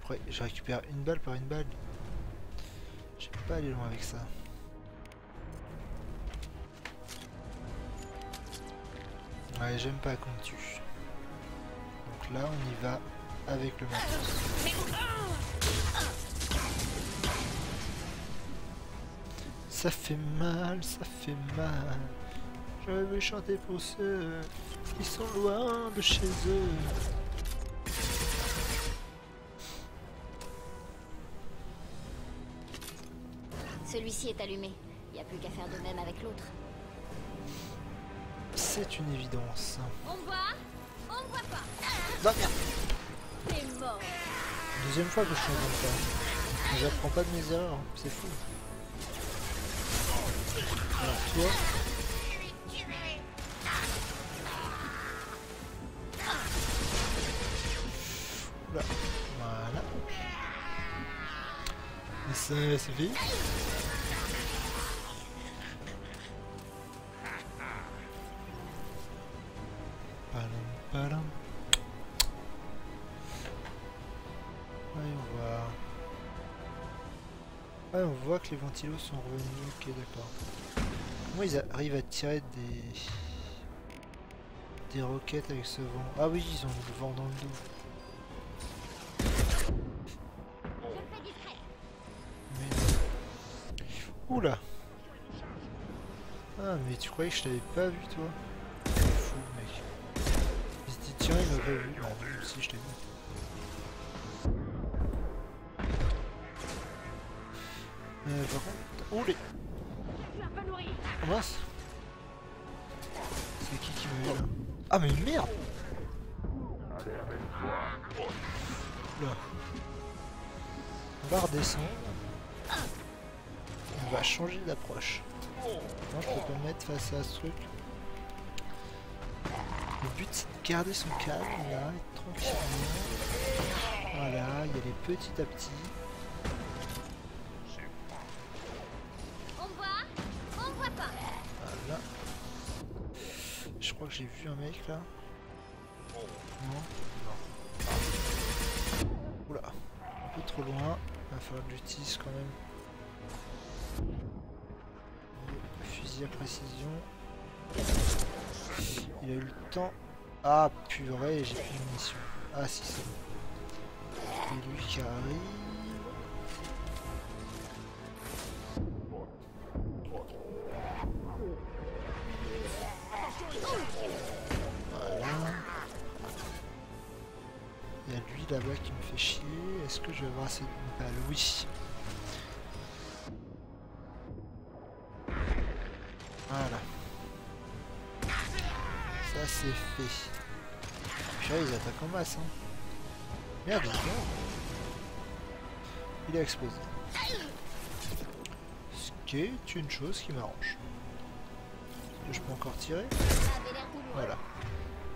Après, je récupère une balle par une balle. Je vais pas aller loin avec ça. Ouais, j'aime pas qu'on me tue. Donc là, on y va avec le matos. Ça fait mal, ça fait mal. Je vais chanter pour ceux qui sont loin de chez eux. Celui-ci est allumé. Il n'y a plus qu'à faire de même avec l'autre. C'est une évidence. On me voit? On me voit pas. Non, merde. T'es mort. Deuxième fois que je suis comme ça. J'apprends pas de mes erreurs, c'est fou. Alors toi... Oula. Voilà. Et ça, c'est fait. Palam. Ouais, on voit que les ventilos sont revenus. Ok, d'accord. Comment ils arrivent à tirer des roquettes avec ce vent? Ah oui, ils ont le vent dans le dos. Mais... Oula. Ah, mais tu croyais que je t'avais pas vu, toi? Fou, mec. Il se dit, tiens, il m'a pas vu. Non, si, je t'ai vu. Par contre... Oh les... Oh mince. C'est qui me met là? Ah mais merde. Là. On va redescendre. On va changer d'approche. Non, je peux pas me mettre face à ce truc. Le but c'est de garder son calme là, et tranquillement. Voilà, il y a les petits à petits. Voilà. Je crois que j'ai vu un mec là. Non. Oula. Un peu trop loin. Il va falloir que j'utilise quand même. Fusil à précision. Il a eu le temps. Ah purée, j'ai plus de munitions. Ah si c'est bon. Et lui qui arrive. Voilà. Il y a lui là-bas qui me fait chier. Est-ce que je vais avoir assez de balles? Oui. Voilà. Ça c'est fait. Purée, ils attaquent en masse. Hein. Merde, il a explosé. Ce qui est une chose qui m'arrange. Je peux encore tirer. Voilà.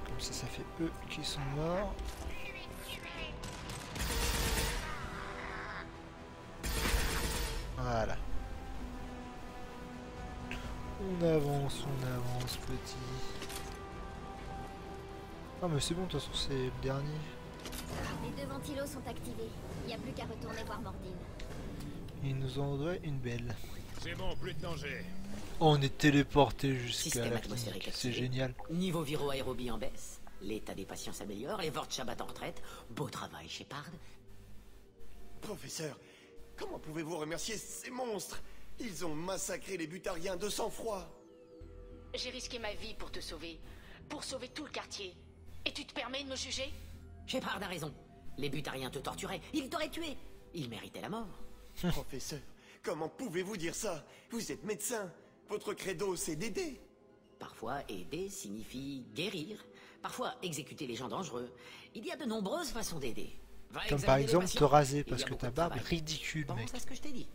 Comme ça fait eux qui sont morts. Voilà. On avance, petit. Ah mais c'est bon, de toute façon c'est le dernier. Les deux ventilos sont activés. Il n'y a plus qu'à retourner voir Mordine. Il nous en doit une belle. C'est bon, plus de danger. On est téléporté jusqu'à la atmosphérique clinique, c'est génial. Niveau viro-aérobie en baisse, l'état des patients s'améliore, les Vorcha battent en retraite. Beau travail, Shepard. Professeur, comment pouvez-vous remercier ces monstres? Ils ont massacré les butariens de sang-froid. J'ai risqué ma vie pour te sauver. Pour sauver tout le quartier. Et tu te permets de me juger? Shepard a raison. Les butariens te torturaient, ils t'auraient tué. Ils méritaient la mort. Professeur, comment pouvez-vous dire ça? Vous êtes médecin. Votre credo, c'est d'aider. Parfois, aider signifie guérir. Parfois, exécuter les gens dangereux. Il y a de nombreuses façons d'aider. Comme par exemple te raser parce que ta barbe est ridicule, mec. Pense à ce que je t'ai dit.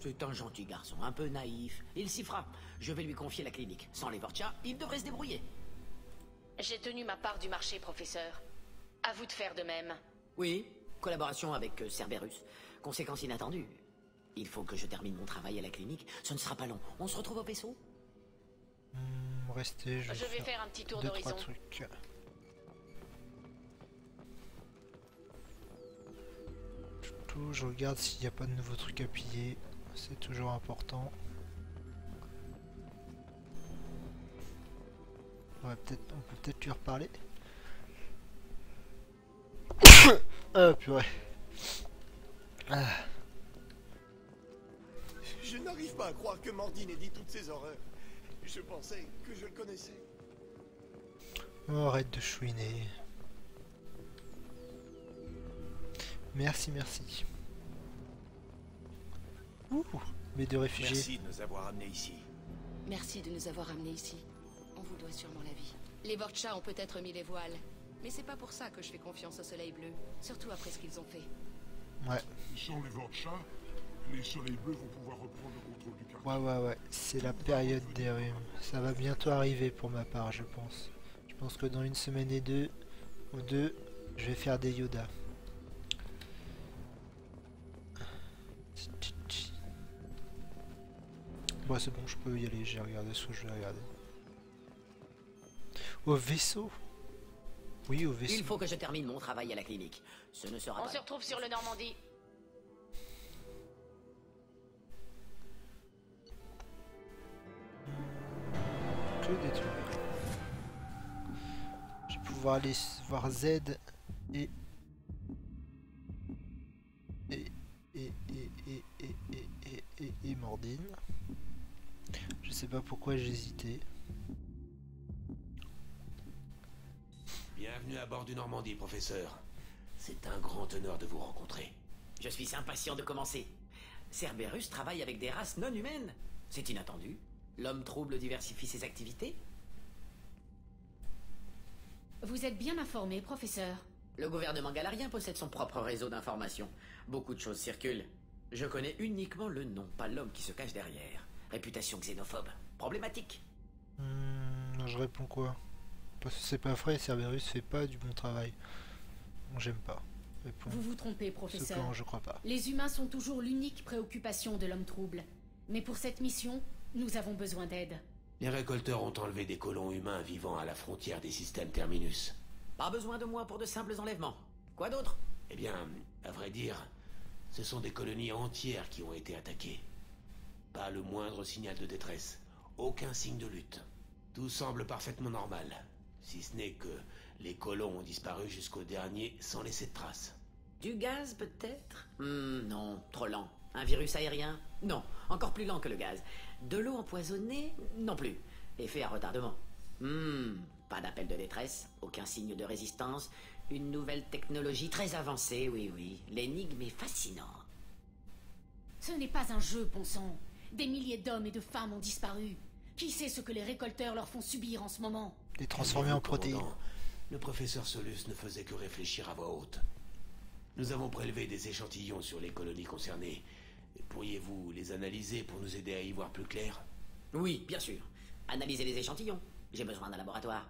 C'est un gentil garçon, un peu naïf. Il s'y fera. Je vais lui confier la clinique. Sans les Vorcha, il devrait se débrouiller. J'ai tenu ma part du marché, professeur. À vous de faire de même. Oui, collaboration avec Cerberus. Conséquence inattendue. Il faut que je termine mon travail à la clinique. Ce ne sera pas long. On se retrouve au vaisseau? Restez, je vais faire un petit tour d'horizon. Je regarde s'il n'y a pas de nouveaux trucs à piller. C'est toujours important. On peut peut-être lui reparler. Ah purée. Ah. n'arrive pas à croire que Mordin ait dit toutes ces horreurs. Je pensais que je le connaissais. Oh, arrête de chouiner. Merci, merci. Ouh, mais de réfugiés. Merci de nous avoir amenés ici. Merci de nous avoir amenés ici. On vous doit sûrement la vie. Les Vorcha ont peut-être mis les voiles, mais c'est pas pour ça que je fais confiance au Soleil Bleu, surtout après ce qu'ils ont fait. Ouais. Sans les Vorcha, les Soleils Bleus vont pouvoir reprendre le contrôle du quartier. Ouais. C'est la période des rhumes. Ça va bientôt arriver pour ma part, je pense. Je pense que dans une semaine ou deux, je vais faire des Yoda. Bon, c'est bon, je peux y aller. J'ai regardé ce que je vais regarder. Au vaisseau. Oui, au vaisseau. Il faut que je termine mon travail à la clinique. Ce ne sera pas... On se retrouve sur le Normandie. Que des trucs. Je vais pouvoir aller voir Z et Mordin. Je sais pas pourquoi j'hésitais. Bienvenue à bord du Normandie, professeur. C'est un grand honneur de vous rencontrer. Je suis impatient de commencer. Cerberus travaille avec des races non humaines. C'est inattendu. L'homme trouble diversifie ses activités. Vous êtes bien informé, professeur. Le gouvernement galarien possède son propre réseau d'information. Beaucoup de choses circulent. Je connais uniquement le nom, pas l'homme qui se cache derrière. Réputation xénophobe. Problématique. Je réponds quoi? Parce que c'est pas vrai, Cerberus fait pas du bon travail. Bon, j'aime pas. Réponds. Vous vous trompez, professeur. Cependant, je crois pas. Les humains sont toujours l'unique préoccupation de l'homme trouble. Mais pour cette mission, nous avons besoin d'aide. Les récolteurs ont enlevé des colons humains vivant à la frontière des systèmes Terminus. Pas besoin de moi pour de simples enlèvements. Quoi d'autre? Eh bien, à vrai dire, ce sont des colonies entières qui ont été attaquées. Pas le moindre signal de détresse. Aucun signe de lutte. Tout semble parfaitement normal. Si ce n'est que les colons ont disparu jusqu'au dernier sans laisser de traces. Du gaz, peut-être? Non, trop lent. Un virus aérien? Non, encore plus lent que le gaz. De l'eau empoisonnée? Non plus. Effet à retardement. Pas d'appel de détresse, aucun signe de résistance, une nouvelle technologie très avancée, oui. L'énigme est fascinante. Ce n'est pas un jeu, bon sang. Des milliers d'hommes et de femmes ont disparu. Qui sait ce que les récolteurs leur font subir en ce moment? Les transformer en protéines. Le professeur Solus ne faisait que réfléchir à voix haute. Nous avons prélevé des échantillons sur les colonies concernées. Pourriez-vous les analyser pour nous aider à y voir plus clair? Oui, bien sûr. Analysez les échantillons. J'ai besoin d'un laboratoire.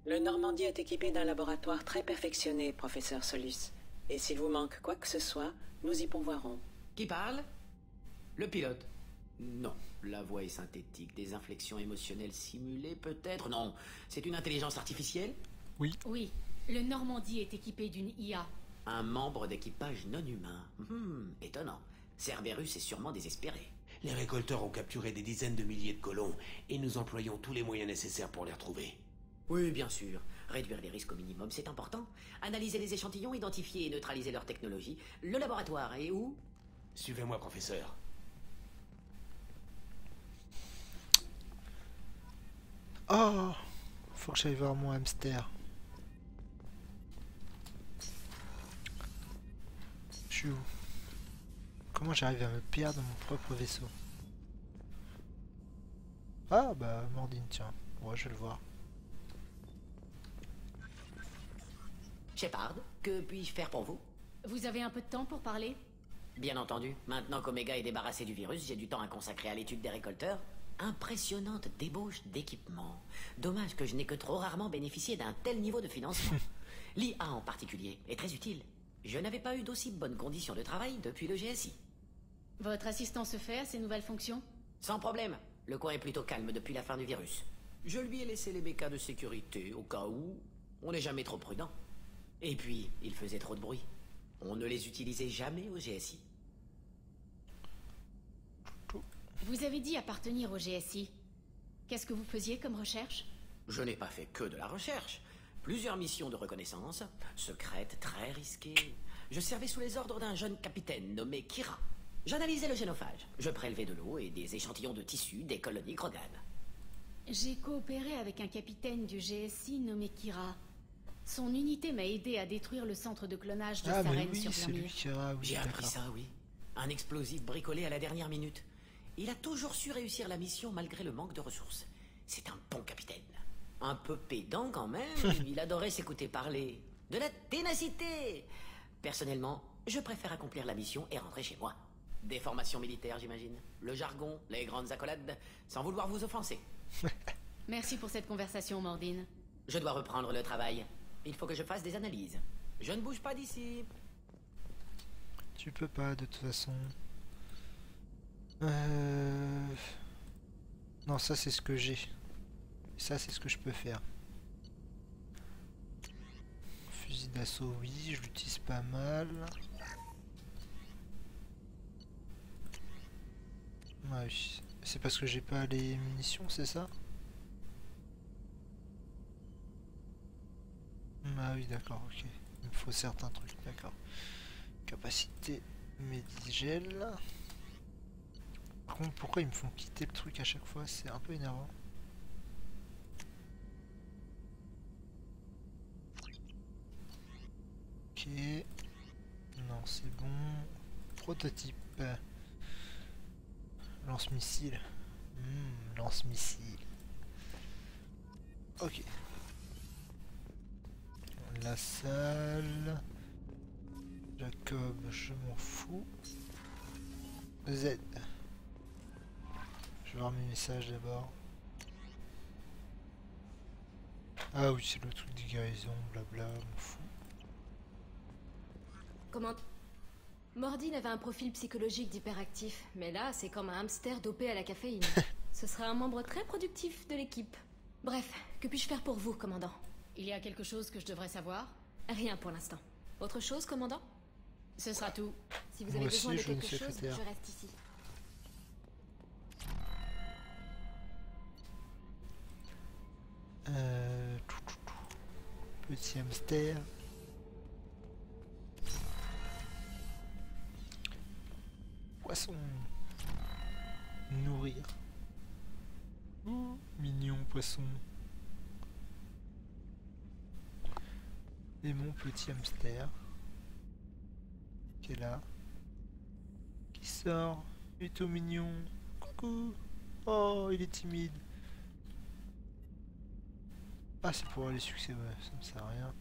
Le Normandie est équipé d'un laboratoire très perfectionné, professeur Solus. Et s'il vous manque quoi que ce soit, nous y pourvoirons. Qui parle? Le pilote. Non, la voix est synthétique. Des inflexions émotionnelles simulées, peut-être? Non, c'est une intelligence artificielle? Oui. Oui, le Normandie est équipé d'une IA. Un membre d'équipage non humain. Étonnant. Cerberus est sûrement désespéré. Les récolteurs ont capturé des dizaines de milliers de colons et nous employons tous les moyens nécessaires pour les retrouver. Oui, bien sûr. Réduire les risques au minimum, c'est important. Analyser les échantillons, identifier et neutraliser leur technologie. Le laboratoire est où? Suivez-moi, professeur. Oh, faut que j'aille voir mon hamster. Je suis où? Comment j'arrive à me perdre dans mon propre vaisseau? Ah bah Mordin, tiens. Ouais, je vais le voir. Shepard, que puis-je faire pour vous? Vous avez un peu de temps pour parler? Bien entendu. Maintenant qu'Omega est débarrassé du virus, j'ai du temps à consacrer à l'étude des récolteurs. Impressionnante débauche d'équipement. Dommage que je n'ai que trop rarement bénéficié d'un tel niveau de financement. L'IA en particulier est très utile. Je n'avais pas eu d'aussi bonnes conditions de travail depuis le GSI. Votre assistant se fait à ces nouvelles fonctions? Sans problème. Le coin est plutôt calme depuis la fin du virus. Je lui ai laissé les bécas de sécurité au cas où. On n'est jamais trop prudent. Et puis, il faisait trop de bruit. On ne les utilisait jamais au GSI. Vous avez dit appartenir au GSI. Qu'est-ce que vous faisiez comme recherche? Je n'ai pas fait que de la recherche. Plusieurs missions de reconnaissance, secrètes, très risquées. Je servais sous les ordres d'un jeune capitaine nommé Kira. J'analysais le génophage. Je prélevais de l'eau et des échantillons de tissu des colonies Krogan. J'ai coopéré avec un capitaine du GSI nommé Kira. Son unité m'a aidé à détruire le centre de clonage de Saren oui, sur c'est lui, Vermeer. Kira, oui, J'ai appris ça, oui. Un explosif bricolé à la dernière minute. Il a toujours su réussir la mission malgré le manque de ressources. C'est un bon capitaine. Un peu pédant quand même, il adorait s'écouter parler. De la ténacité. Personnellement, je préfère accomplir la mission et rentrer chez moi. Des formations militaires, j'imagine. Le jargon, les grandes accolades, sans vouloir vous offenser. Merci pour cette conversation, Mordine. Je dois reprendre le travail. Il faut que je fasse des analyses. Je ne bouge pas d'ici. Tu peux pas, de toute façon. Non, ça c'est ce que j'ai. Ça c'est ce que je peux faire. Fusil d'assaut, oui, je l'utilise pas mal. Ouais, c'est parce que j'ai pas les munitions, c'est ça? Ah oui, d'accord, ok. Il me faut certains trucs, d'accord. Capacité Medigel. Par contre, pourquoi ils me font quitter le truc à chaque fois? C'est un peu énervant. Ok. Non, c'est bon. Prototype. Lance-missile. Lance-missile. Ok. La salle. Jacob, je m'en fous. Z. Je vais voir mes messages d'abord. Ah oui, c'est le truc de guérison, blabla, m'en fous. Comment... Mordine avait un profil psychologique d'hyperactif, mais là, c'est comme un hamster dopé à la caféine. Ce sera un membre très productif de l'équipe. Bref, que puis-je faire pour vous, commandant? Il y a quelque chose que je devrais savoir? Rien pour l'instant. Autre chose, commandant? Ce sera tout. Si vous avez besoin de quelque chose, je reste ici. Petit hamster. Poisson. Nourrir. Oh, mignon poisson. Et mon petit hamster. Qui est là. Qui sort. Il est tout mignon. Coucou. Oh, il est timide. Ah, c'est pour les succès, ouais, ça me sert à rien.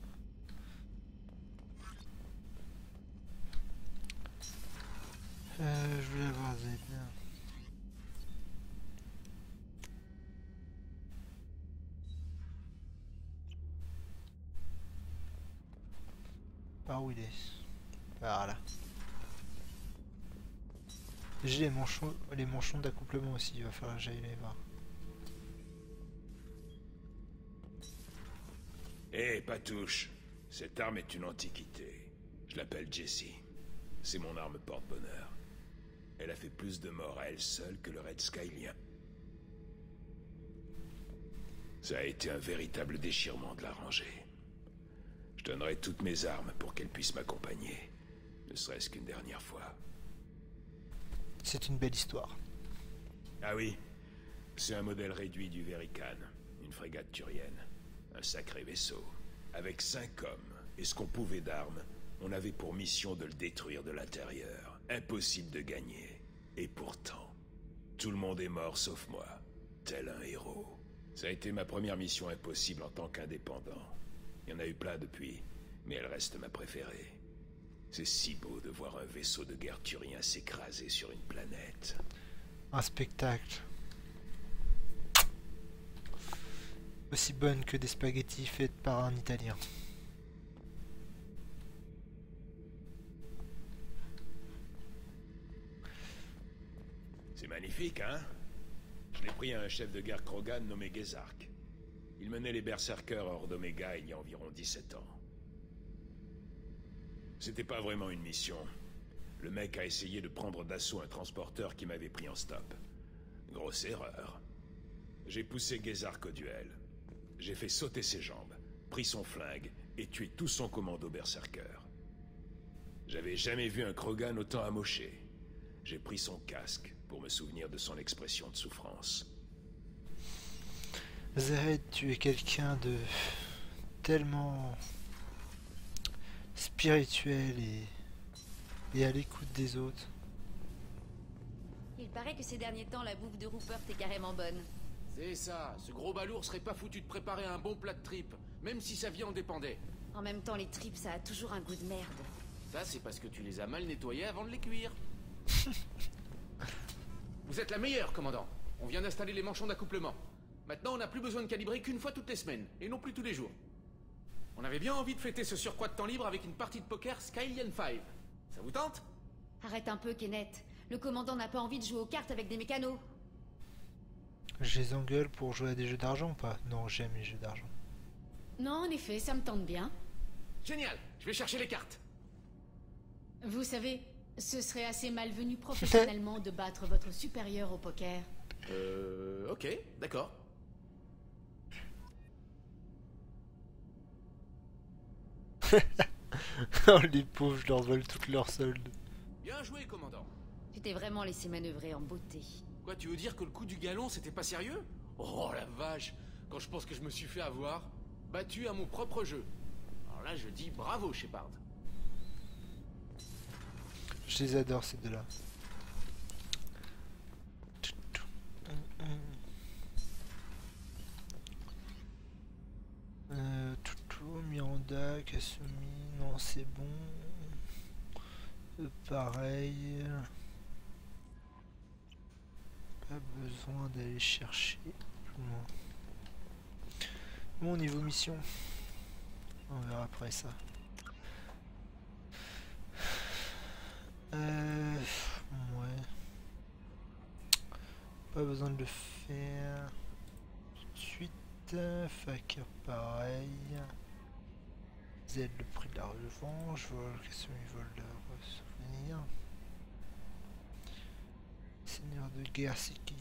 Je voulais avoir Z. Par où il est? Par là. J'ai les manchons d'accouplement aussi, il va falloir que j'aille les voir. Hé, Patouche, cette arme est une antiquité. Je l'appelle Jessie. C'est mon arme porte-bonheur. Elle a fait plus de morts à elle seule que le Red Skylien. Ça a été un véritable déchirement de la ranger. Je donnerai toutes mes armes pour qu'elle puisse m'accompagner. Ne serait-ce qu'une dernière fois. C'est une belle histoire. Ah oui, c'est un modèle réduit du Verican, une frégate turienne. Un sacré vaisseau. Avec 5 hommes et ce qu'on pouvait d'armes, on avait pour mission de le détruire de l'intérieur. Impossible de gagner. Et pourtant, tout le monde est mort sauf moi. Tel un héros. Ça a été ma première mission impossible en tant qu'indépendant. Il y en a eu plein depuis, mais elle reste ma préférée. C'est si beau de voir un vaisseau de guerre turien s'écraser sur une planète. Un spectacle. Aussi bonne que des spaghettis faites par un Italien. C'est magnifique, hein? Je l'ai pris à un chef de guerre Krogan nommé Gezark. Il menait les berserkers hors d'Omega il y a environ 17 ans. C'était pas vraiment une mission. Le mec a essayé de prendre d'assaut un transporteur qui m'avait pris en stop. Grosse erreur. J'ai poussé Gezark au duel. J'ai fait sauter ses jambes, pris son flingue et tué tout son commando berserker. J'avais jamais vu un Krogan autant amoché. J'ai pris son casque pour me souvenir de son expression de souffrance. Zahed, tu es quelqu'un de tellement spirituel et à l'écoute des autres. Il paraît que ces derniers temps, la bouffe de Rupert est carrément bonne. C'est ça, ce gros balourd serait pas foutu de préparer un bon plat de tripes, même si sa vie en dépendait. En même temps, les tripes, ça a toujours un goût de merde. Ça, c'est parce que tu les as mal nettoyés avant de les cuire. Vous êtes la meilleure, commandant. On vient d'installer les manchons d'accouplement. Maintenant, on n'a plus besoin de calibrer qu'une fois toutes les semaines, et non plus tous les jours. On avait bien envie de fêter ce surcroît de temps libre avec une partie de poker Skylian 5. Ça vous tente? Arrête un peu, Kenneth. Le commandant n'a pas envie de jouer aux cartes avec des mécanos. Je les engueule pour jouer à des jeux d'argent ou pas? Non, j'aime les jeux d'argent. Non, en effet, ça me tente bien. Génial, je vais chercher les cartes. Vous savez, ce serait assez malvenu professionnellement de battre votre supérieur au poker. Ok, d'accord. Oh les pauvres, je leur vole toutes leurs soldes. Bien joué, commandant. Tu t'es vraiment laissé manœuvrer en beauté. Quoi, tu veux dire que le coup du galon, c'était pas sérieux? Oh la vache, quand je pense que je me suis fait avoir, battu à mon propre jeu. Alors là, je dis bravo, Shepard. Je les adore ces deux-là. Toutou, Miranda, Kasumi, non c'est bon. Pareil. Pas besoin d'aller chercher plus loin. Bon, niveau mission, on verra après ça. Ouais. Pas besoin de le faire tout de suite. Fakir pareil. Z le prix de la revanche. Vol, Kasumi vole de souvenir. Seigneur de guerre, c'est qui?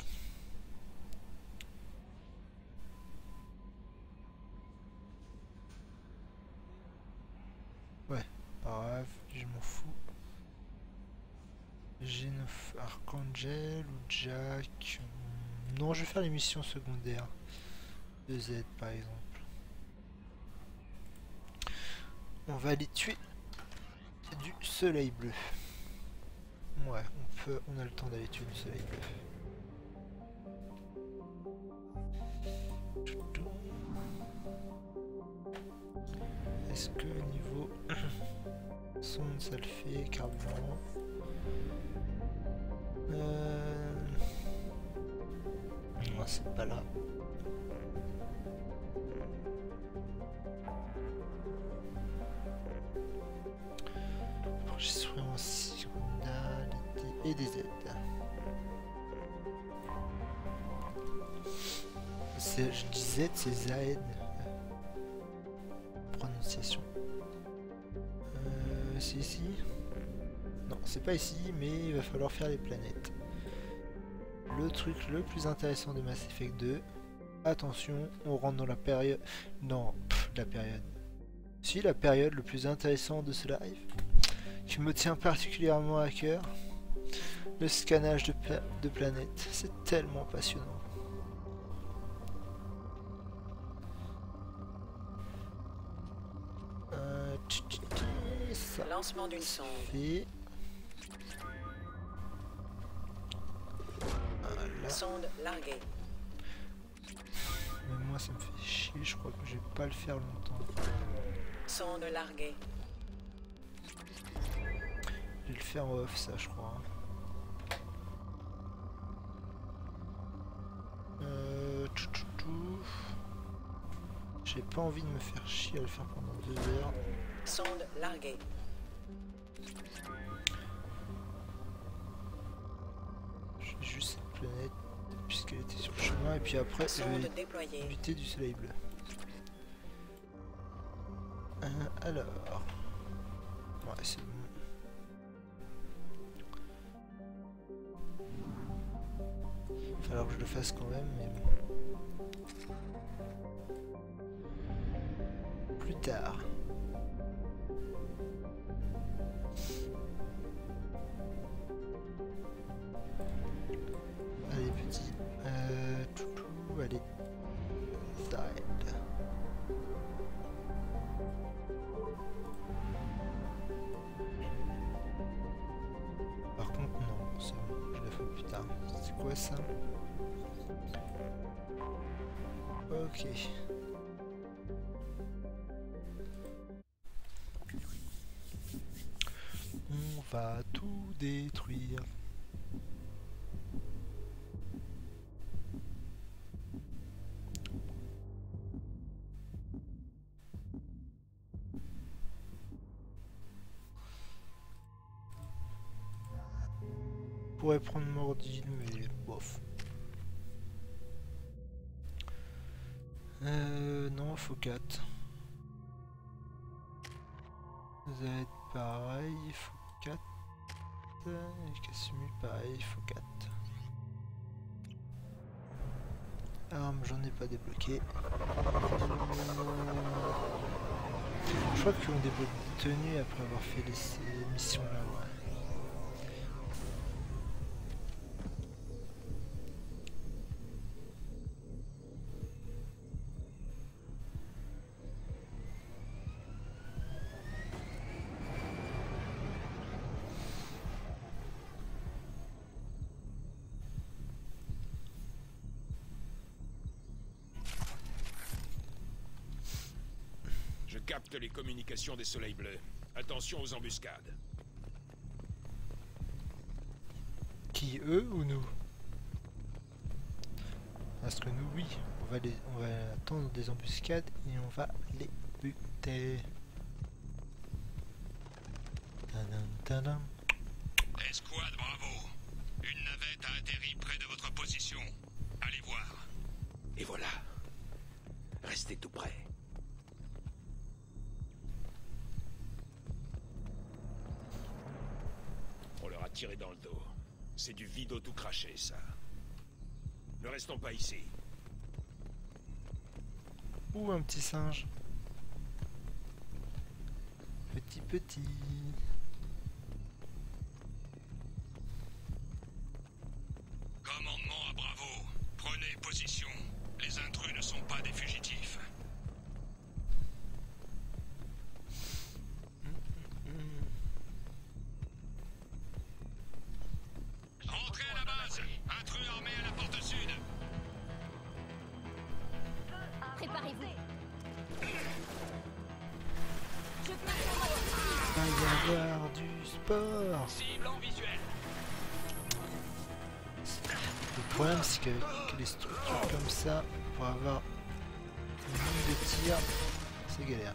Ouais, pas grave, je m'en fous. Génof Archangel ou Jack. Non, je vais faire les missions secondaires de Z par exemple. On va aller tuer du soleil bleu. Ouais, on a le temps d'aller tuer du soleil bleu. Est-ce que niveau sonde ça le fait, carburant? Non, c'est pas là. Enregistrement signal et des aides. Je disais c'est Zahed. Prononciation. C'est ici? Non, c'est pas ici, mais il va falloir faire les planètes. Le truc le plus intéressant de Mass Effect 2. Attention, on rentre dans la période... Non, la période. Si, la période le plus intéressant de ce live, qui me tient particulièrement à cœur. Le scannage de planètes. C'est tellement passionnant. Ça lancement d'une sonde. Voilà. Sonde larguée. Mais moi ça me fait chier, je crois que je vais pas le faire longtemps. Sonde larguée. Je vais le faire en off ça je crois. J'ai pas envie de me faire chier à le faire pendant 2 heures. Sonde larguée. J'ai juste cette planète puisqu'elle était sur le chemin et puis après je vais buter du soleil bleu. Alors, ouais c'est bon. Il va falloir que je le fasse quand même, mais bon. Plus tard. quoi ça? Ok. On va tout détruire. On pourrait prendre Mordine, mais bof. Non, faut 4. Ça va être pareil, il faut 4. Et Casimir, pareil, il faut 4. Armes, j'en ai pas débloqué. Je crois qu'on débloque des tenues après avoir fait ces missions là, ouais. Je capte les communications des Soleils Bleus. Attention aux embuscades. Qui, eux ou nous? Parce que nous, oui, on va attendre des embuscades et on va les buter. Tadam, tadam. Escouade, bravo. Une navette a atterri près de votre position. Allez voir. Et voilà. Restez tout près. On leur a tiré dans le dos. C'est du Vido tout craché, ça. Ne restons pas ici. Ou un petit singe. Petit. Commandement à Bravo. Prenez position. Les intrus ne sont pas des fugitifs. Entrez à la base. Intrus armés à la porte sud. Préparez-vous. Il va y avoir du sport. Cible en visuel. Le problème c'est qu'avec les structures comme ça, pour avoir une ligne de tir, c'est galère.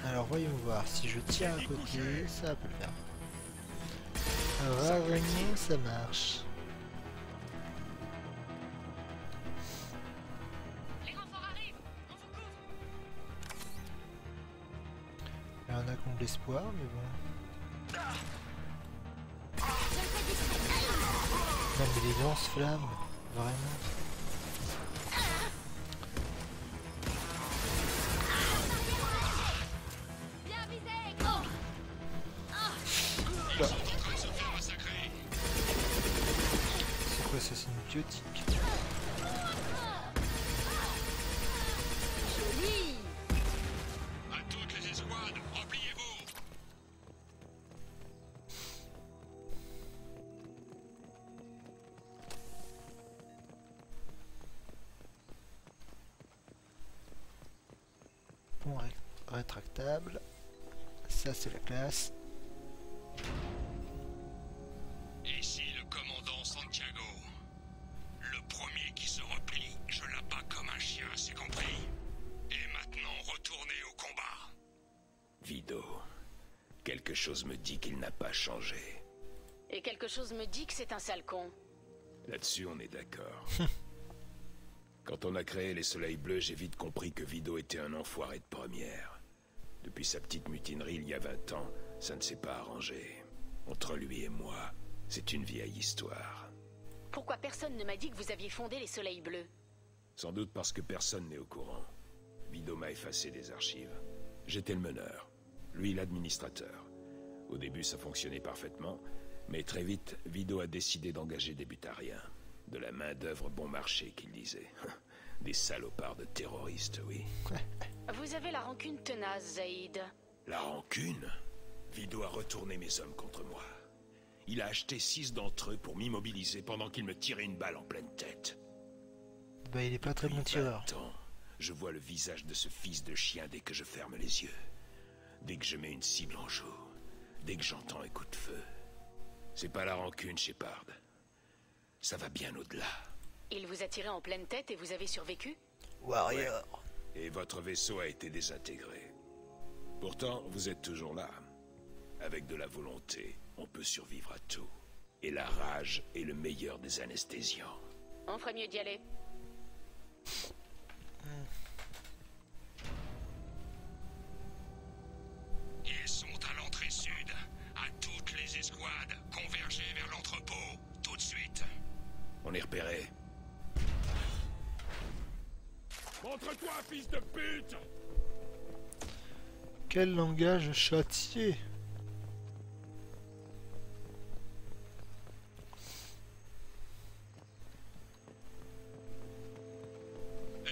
Alors voyons voir, si je tire à côté, ça peut le faire. Rarement ça marche. Là, on a comblé l'espoir, mais bon. Non mais les lance-flammes, vraiment. C'est quoi ça, c'est une biotique? À toutes les escouades, repliez-vous. Pont rétractable. Ça c'est la classe. Ici le commandant Santiago. Le premier qui se replie, je l'abats comme un chien, c'est compris. Et maintenant, retournez au combat. Vido, quelque chose me dit qu'il n'a pas changé. Et quelque chose me dit que c'est un sale con. Là-dessus, on est d'accord. Quand on a créé les Soleils Bleus, j'ai vite compris que Vido était un enfoiré de première. Depuis sa petite mutinerie il y a 20 ans, ça ne s'est pas arrangé. Entre lui et moi, c'est une vieille histoire. Pourquoi personne ne m'a dit que vous aviez fondé les Soleils Bleus? Sans doute parce que personne n'est au courant. Vido m'a effacé des archives. J'étais le meneur, lui l'administrateur. Au début, ça fonctionnait parfaitement, mais très vite, Vido a décidé d'engager des butariens. De la main-d'œuvre bon marché, qu'il disait. Des salopards de terroristes, oui. Vous avez la rancune tenace, Zaïd. La rancune? Vido a retourné mes hommes contre moi. Il a acheté 6 d'entre eux pour m'immobiliser pendant qu'il me tirait une balle en pleine tête. Bah, il est pas très bon tireur. Je vois le visage de ce fils de chien dès que je ferme les yeux. Dès que je mets une cible en joue. Dès que j'entends un coup de feu. C'est pas la rancune, Shepard. Ça va bien au-delà. Il vous a tiré en pleine tête et vous avez survécu? Warrior. Ouais. Et votre vaisseau a été désintégré. Pourtant, vous êtes toujours là. Avec de la volonté, on peut survivre à tout. Et la rage est le meilleur des anesthésiants. On ferait mieux d'y aller. Ils sont à l'entrée sud. À toutes les escouades, convergez vers l'entrepôt. Tout de suite. On est repéré. Montre-toi, fils de pute! Quel langage châtié!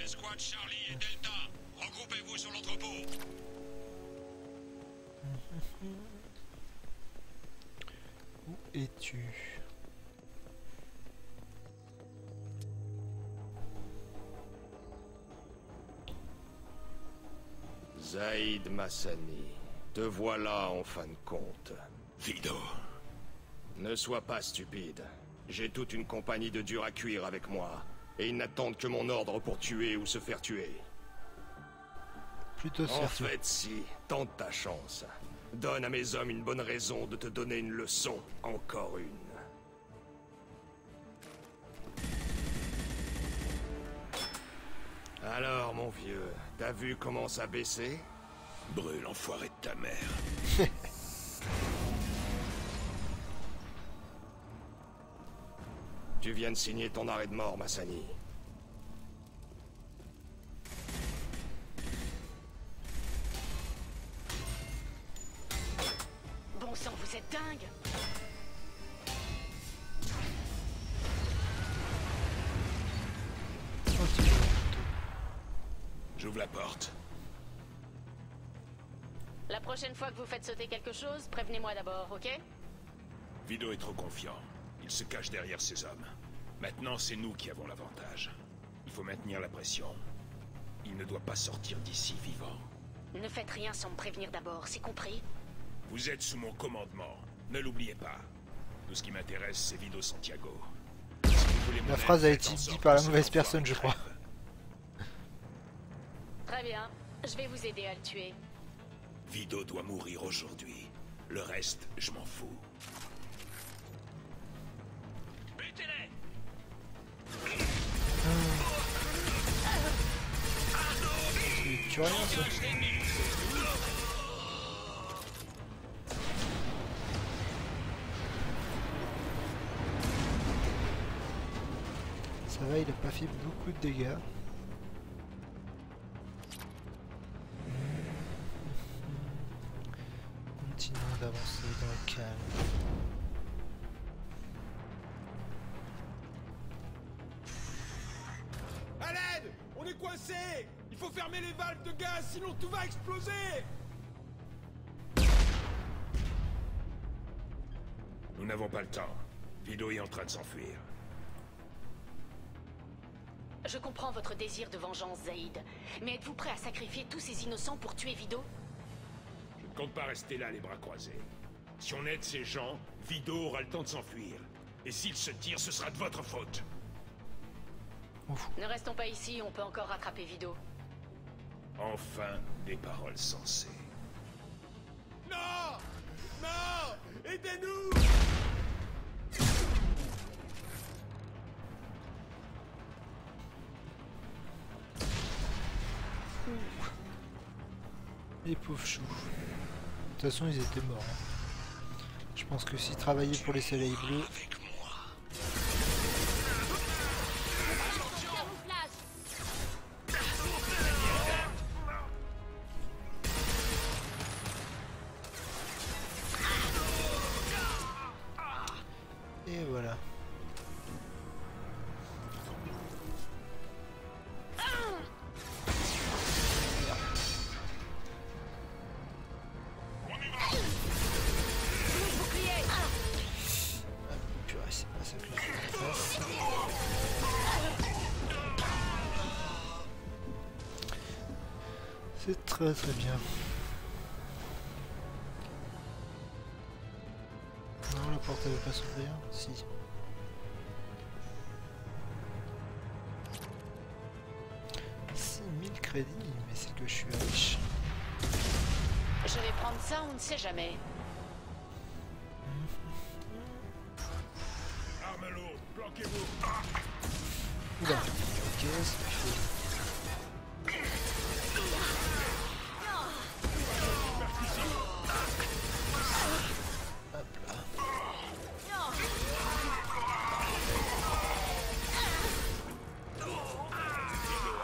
Escouade Charlie et Delta, regroupez-vous sur l'entrepôt. Où es-tu? Zaïd Massani, te voilà en fin de compte. Vido. Ne sois pas stupide. J'ai toute une compagnie de durs à cuire avec moi. Et ils n'attendent que mon ordre pour tuer ou se faire tuer. Plutôt en fait, si, tente ta chance. Donne à mes hommes une bonne raison de te donner une leçon. Encore une. Alors, mon vieux, t'as vu comment ça baissait? Brûle, enfoiré de ta mère. Tu viens de signer ton arrêt de mort, Massani. Bon sang, vous êtes dingue! J'ouvre la porte. La prochaine fois que vous faites sauter quelque chose, prévenez-moi d'abord, ok? Vido est trop confiant. Il se cache derrière ses hommes. Maintenant, c'est nous qui avons l'avantage. Il faut maintenir la pression. Il ne doit pas sortir d'ici vivant. Ne faites rien sans me prévenir d'abord, c'est compris? Vous êtes sous mon commandement. Ne l'oubliez pas. Tout ce qui m'intéresse, c'est Vido Santiago. Si la phrase a été dite par la mauvaise personne, je crois. Très bien. Je vais vous aider à le tuer. Vido doit mourir aujourd'hui. Le reste, je m'en fous. Butez-les! Tu vois rien, ça? Ça va, il a pas fait beaucoup de dégâts. Continuons d'avancer dans le calme. À l'aide! On est coincé! Il faut fermer les valves de gaz, sinon tout va exploser! Nous n'avons pas le temps. Vido est en train de s'enfuir. Je comprends votre désir de vengeance, Zaïd. Mais êtes-vous prêt à sacrifier tous ces innocents pour tuer Vido? Je ne compte pas rester là les bras croisés. Si on aide ces gens, Vido aura le temps de s'enfuir. Et s'il se tire, ce sera de votre faute. Ne restons pas ici, on peut encore rattraper Vido. Enfin, des paroles sensées. Non! Non! Aidez-nous! Les pauvres choux. De toute façon, ils étaient morts. Je pense que s'ils travaillaient pour les soleils bleus... Et voilà. C'est très très bien. Non, la porte elle veut pas s'ouvrir. Si. Crédit, mais c'est que je suis riche. Je vais prendre ça, on ne sait jamais. Arme lourde, planquez-vous. Oula, ok, c'est fait. Hop là.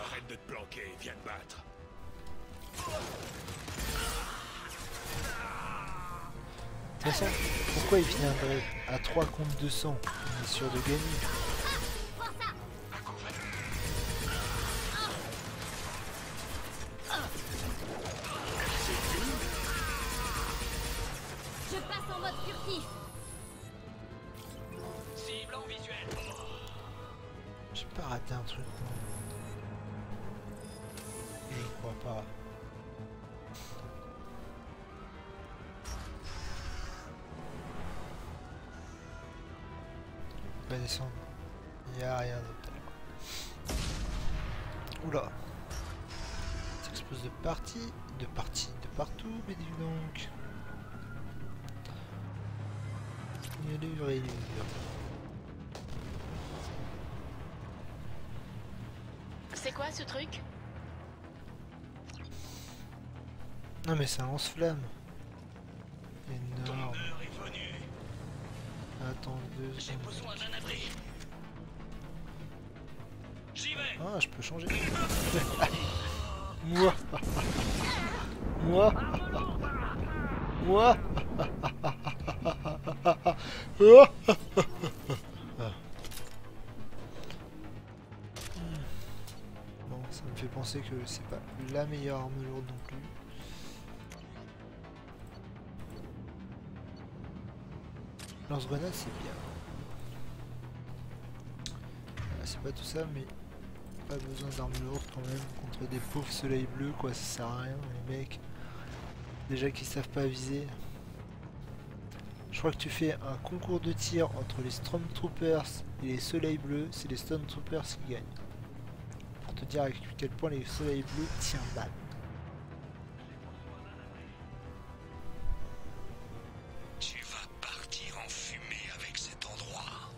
Arrête de te planquer, viens te battre. De toute façon, pourquoi il viendrait à 3 contre 200? On est sûr de gagner. Je passe en mode furtif. Cible en visuel. J'ai pas raté un truc. Je crois pas. On va descendre. Il n'y a rien d'autre. Oula. Ça explose de partout, mais dis donc. Il y a des vrais. C'est quoi ce truc? Non mais c'est un lance-flamme. Énorme. Attends 2 secondes. Besoin d'un abri. J'y vais. Ah, je peux changer. Moi. Moi. Moi. Bon, ça me fait penser que c'est pas la meilleure arme lourde non plus. Lance-grenade c'est bien. C'est pas tout ça mais pas besoin d'armes lourdes quand même contre des pauvres soleils bleus quoi, ça sert à rien les mecs. Déjà qu'ils savent pas viser. Je crois que tu fais un concours de tir entre les Stormtroopers et les soleils bleus, c'est les Stormtroopers qui gagnent. Pour te dire à quel point les soleils bleus tirent mal. Tu vas partir en fumée avec cet endroit.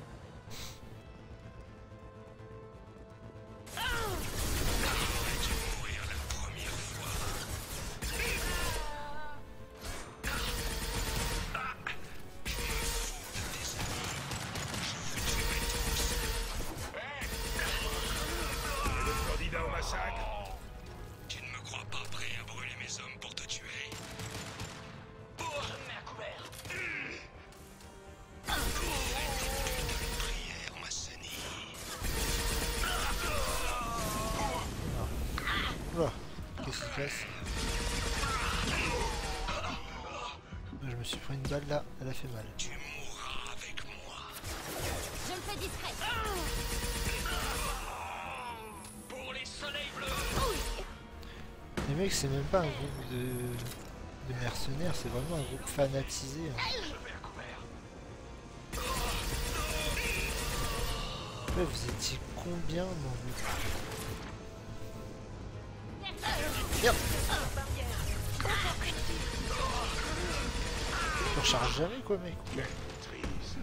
J'aurais dû mourir la première fois. Je me fous de tes amis. Je vous tuerai tous. Le candidat au massacre. Tu ne me crois pas prêt à brûler mes hommes pour te tuer? Je me mets à couvert. Prière, ma Sani. Oula, qu'est-ce qui se passe? Je me suis pris une balle là, elle a fait mal. Tu mourras avec moi. Je me fais discret. Pour les soleils bleus. Les mecs c'est même pas un groupe de mercenaires, c'est vraiment un groupe fanatisé. Hein. Je mets à couvert. Ouais, vous étiez combien dans le... Merde. Tu recharges jamais quoi mec. Maîtrise.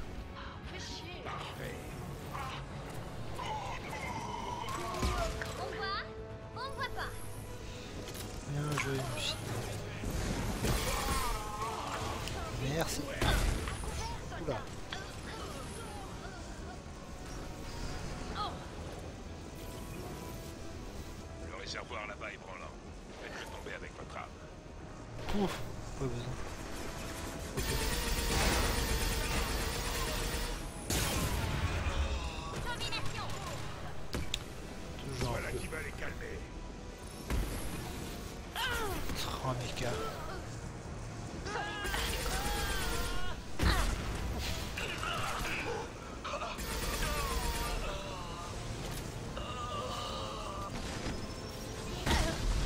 Parfait. On voit pas. Bien joué Lucie. Merci. Oula. Le réservoir là-bas est branlant. Faites-le tomber avec votre arme. Pouf. Pas besoin. Toujours un Voilà peu. qui va les calmer. 3 méca.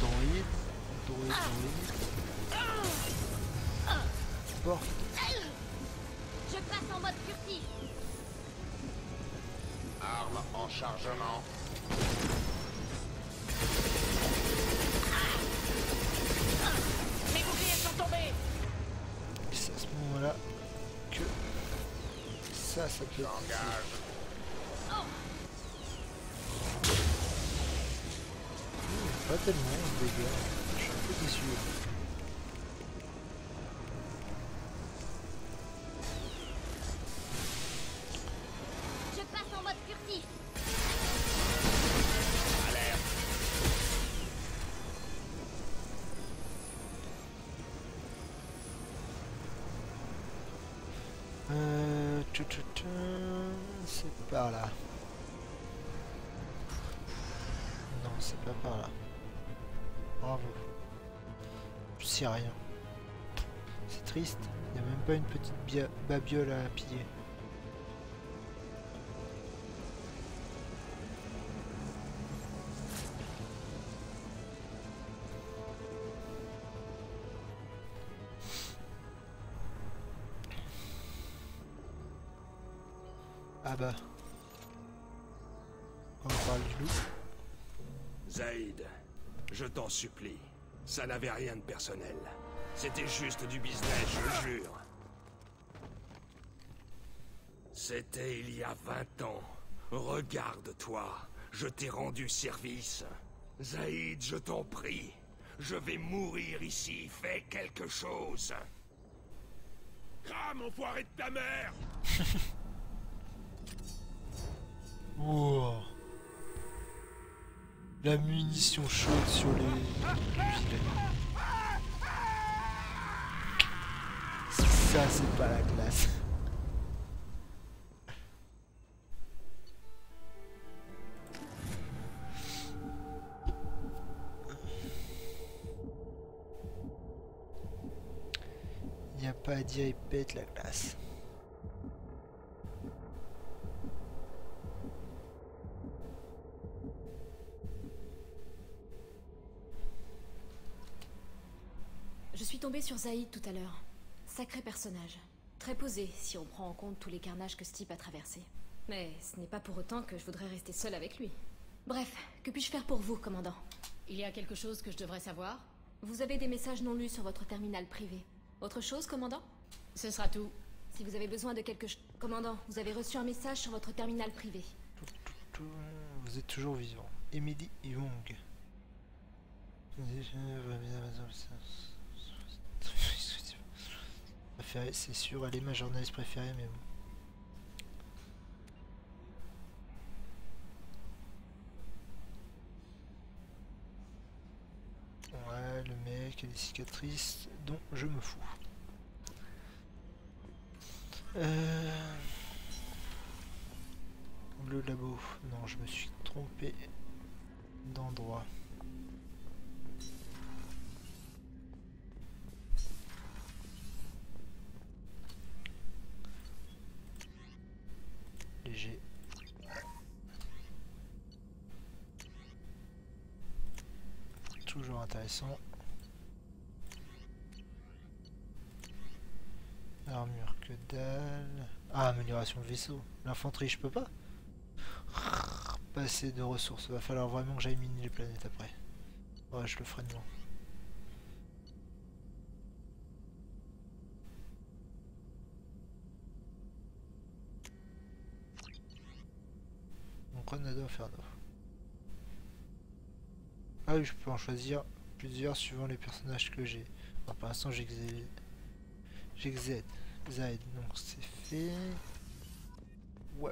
Droïde. Bon. Je passe en mode furtif. Arme en chargement. Mes boucliers sont tombés. Et c'est à ce moment-là que ça peut être... Pas tellement de dégâts, je suis un peu déçu. Je passe en mode furtif. Alerte. C'est par là. Non, c'est pas par là. Bravo. Je sais rien. C'est triste. Il n'y a même pas une petite babiole à piller. Ah bah. On parle du loup. Zaïd, je t'en supplie. Ça n'avait rien de personnel. C'était juste du business, je le jure. C'était il y a 20 ans. Regarde-toi. Je t'ai rendu service. Zaïd, je t'en prie. Je vais mourir ici. Fais quelque chose. Crame, enfoiré de ta mère. Wow. La munition chaude sur les gilets. Ça, c'est pas la classe. Y a pas à dire, il pète la classe. Je suis tombée sur Zaïd tout à l'heure. Sacré personnage. Très posé, si on prend en compte tous les carnages que ce type a traversés. Mais ce n'est pas pour autant que je voudrais rester seule avec lui. Bref, que puis-je faire pour vous, commandant? Il y a quelque chose que je devrais savoir? Vous avez des messages non lus sur votre terminal privé. Autre chose, commandant? Ce sera tout. Si vous avez besoin de quelque chose... Commandant, vous avez reçu un message sur votre terminal privé. Vous êtes toujours vivant. Emily Young. Préféré, c'est sûr, elle est ma journaliste préférée, mais bon. Ouais, le mec a des cicatrices dont je me fous. Le labo. Non, je me suis trompé d'endroit. Léger. Toujours intéressant. Armure que dalle. Ah, amélioration de vaisseau. L'infanterie, je peux pas. Pas assez de ressources. Va falloir vraiment que j'aille miner les planètes après. Ouais, je le ferai de loin. Donc Grenade Inferno. Ah oui, je peux en choisir plusieurs suivant les personnages que j'ai. Pour l'instant, j'ai Zaid, donc c'est fait. Ouais.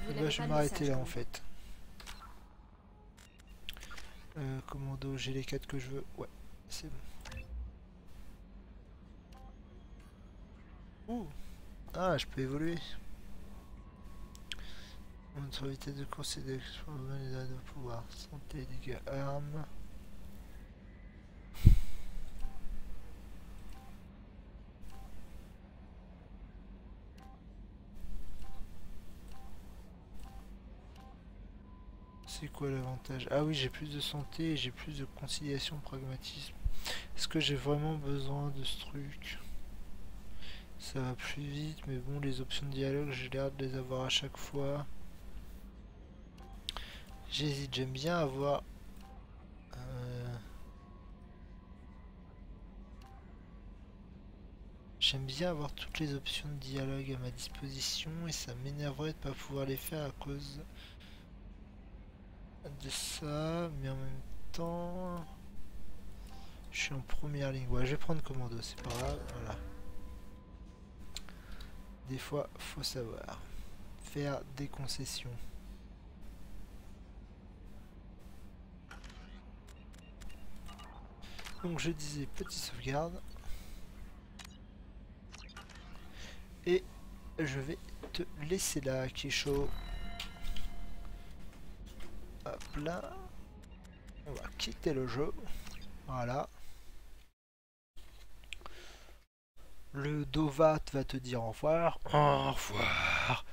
Bah, je vais m'arrêter là en fait. Commando, j'ai les 4 que je veux. Ouais, c'est bon. Ouh. Ah, je peux évoluer. Notre vitesse de course et d'explosion, les de pouvoir. Santé, dégâts, armes. C'est quoi l'avantage? Ah oui, j'ai plus de santé et j'ai plus de conciliation, pragmatisme. Est-ce que j'ai vraiment besoin de ce truc? Ça va plus vite, mais bon, les options de dialogue, j'ai l'air de les avoir à chaque fois. J'hésite, j'aime bien avoir... J'aime bien avoir toutes les options de dialogue à ma disposition et ça m'énerverait de pas pouvoir les faire à cause de ça, mais en même temps... Je suis en première ligne. Ouais, je vais prendre commando, c'est pas grave, voilà. Des fois, faut savoir faire des concessions. Donc je disais petite sauvegarde. Et je vais te laisser là, qui est chaud. Hop là. On va quitter le jeu. Voilà. Le Dovat va te dire au revoir. Au revoir.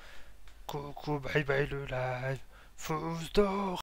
Coucou, bye bye le live. Fausse d'or.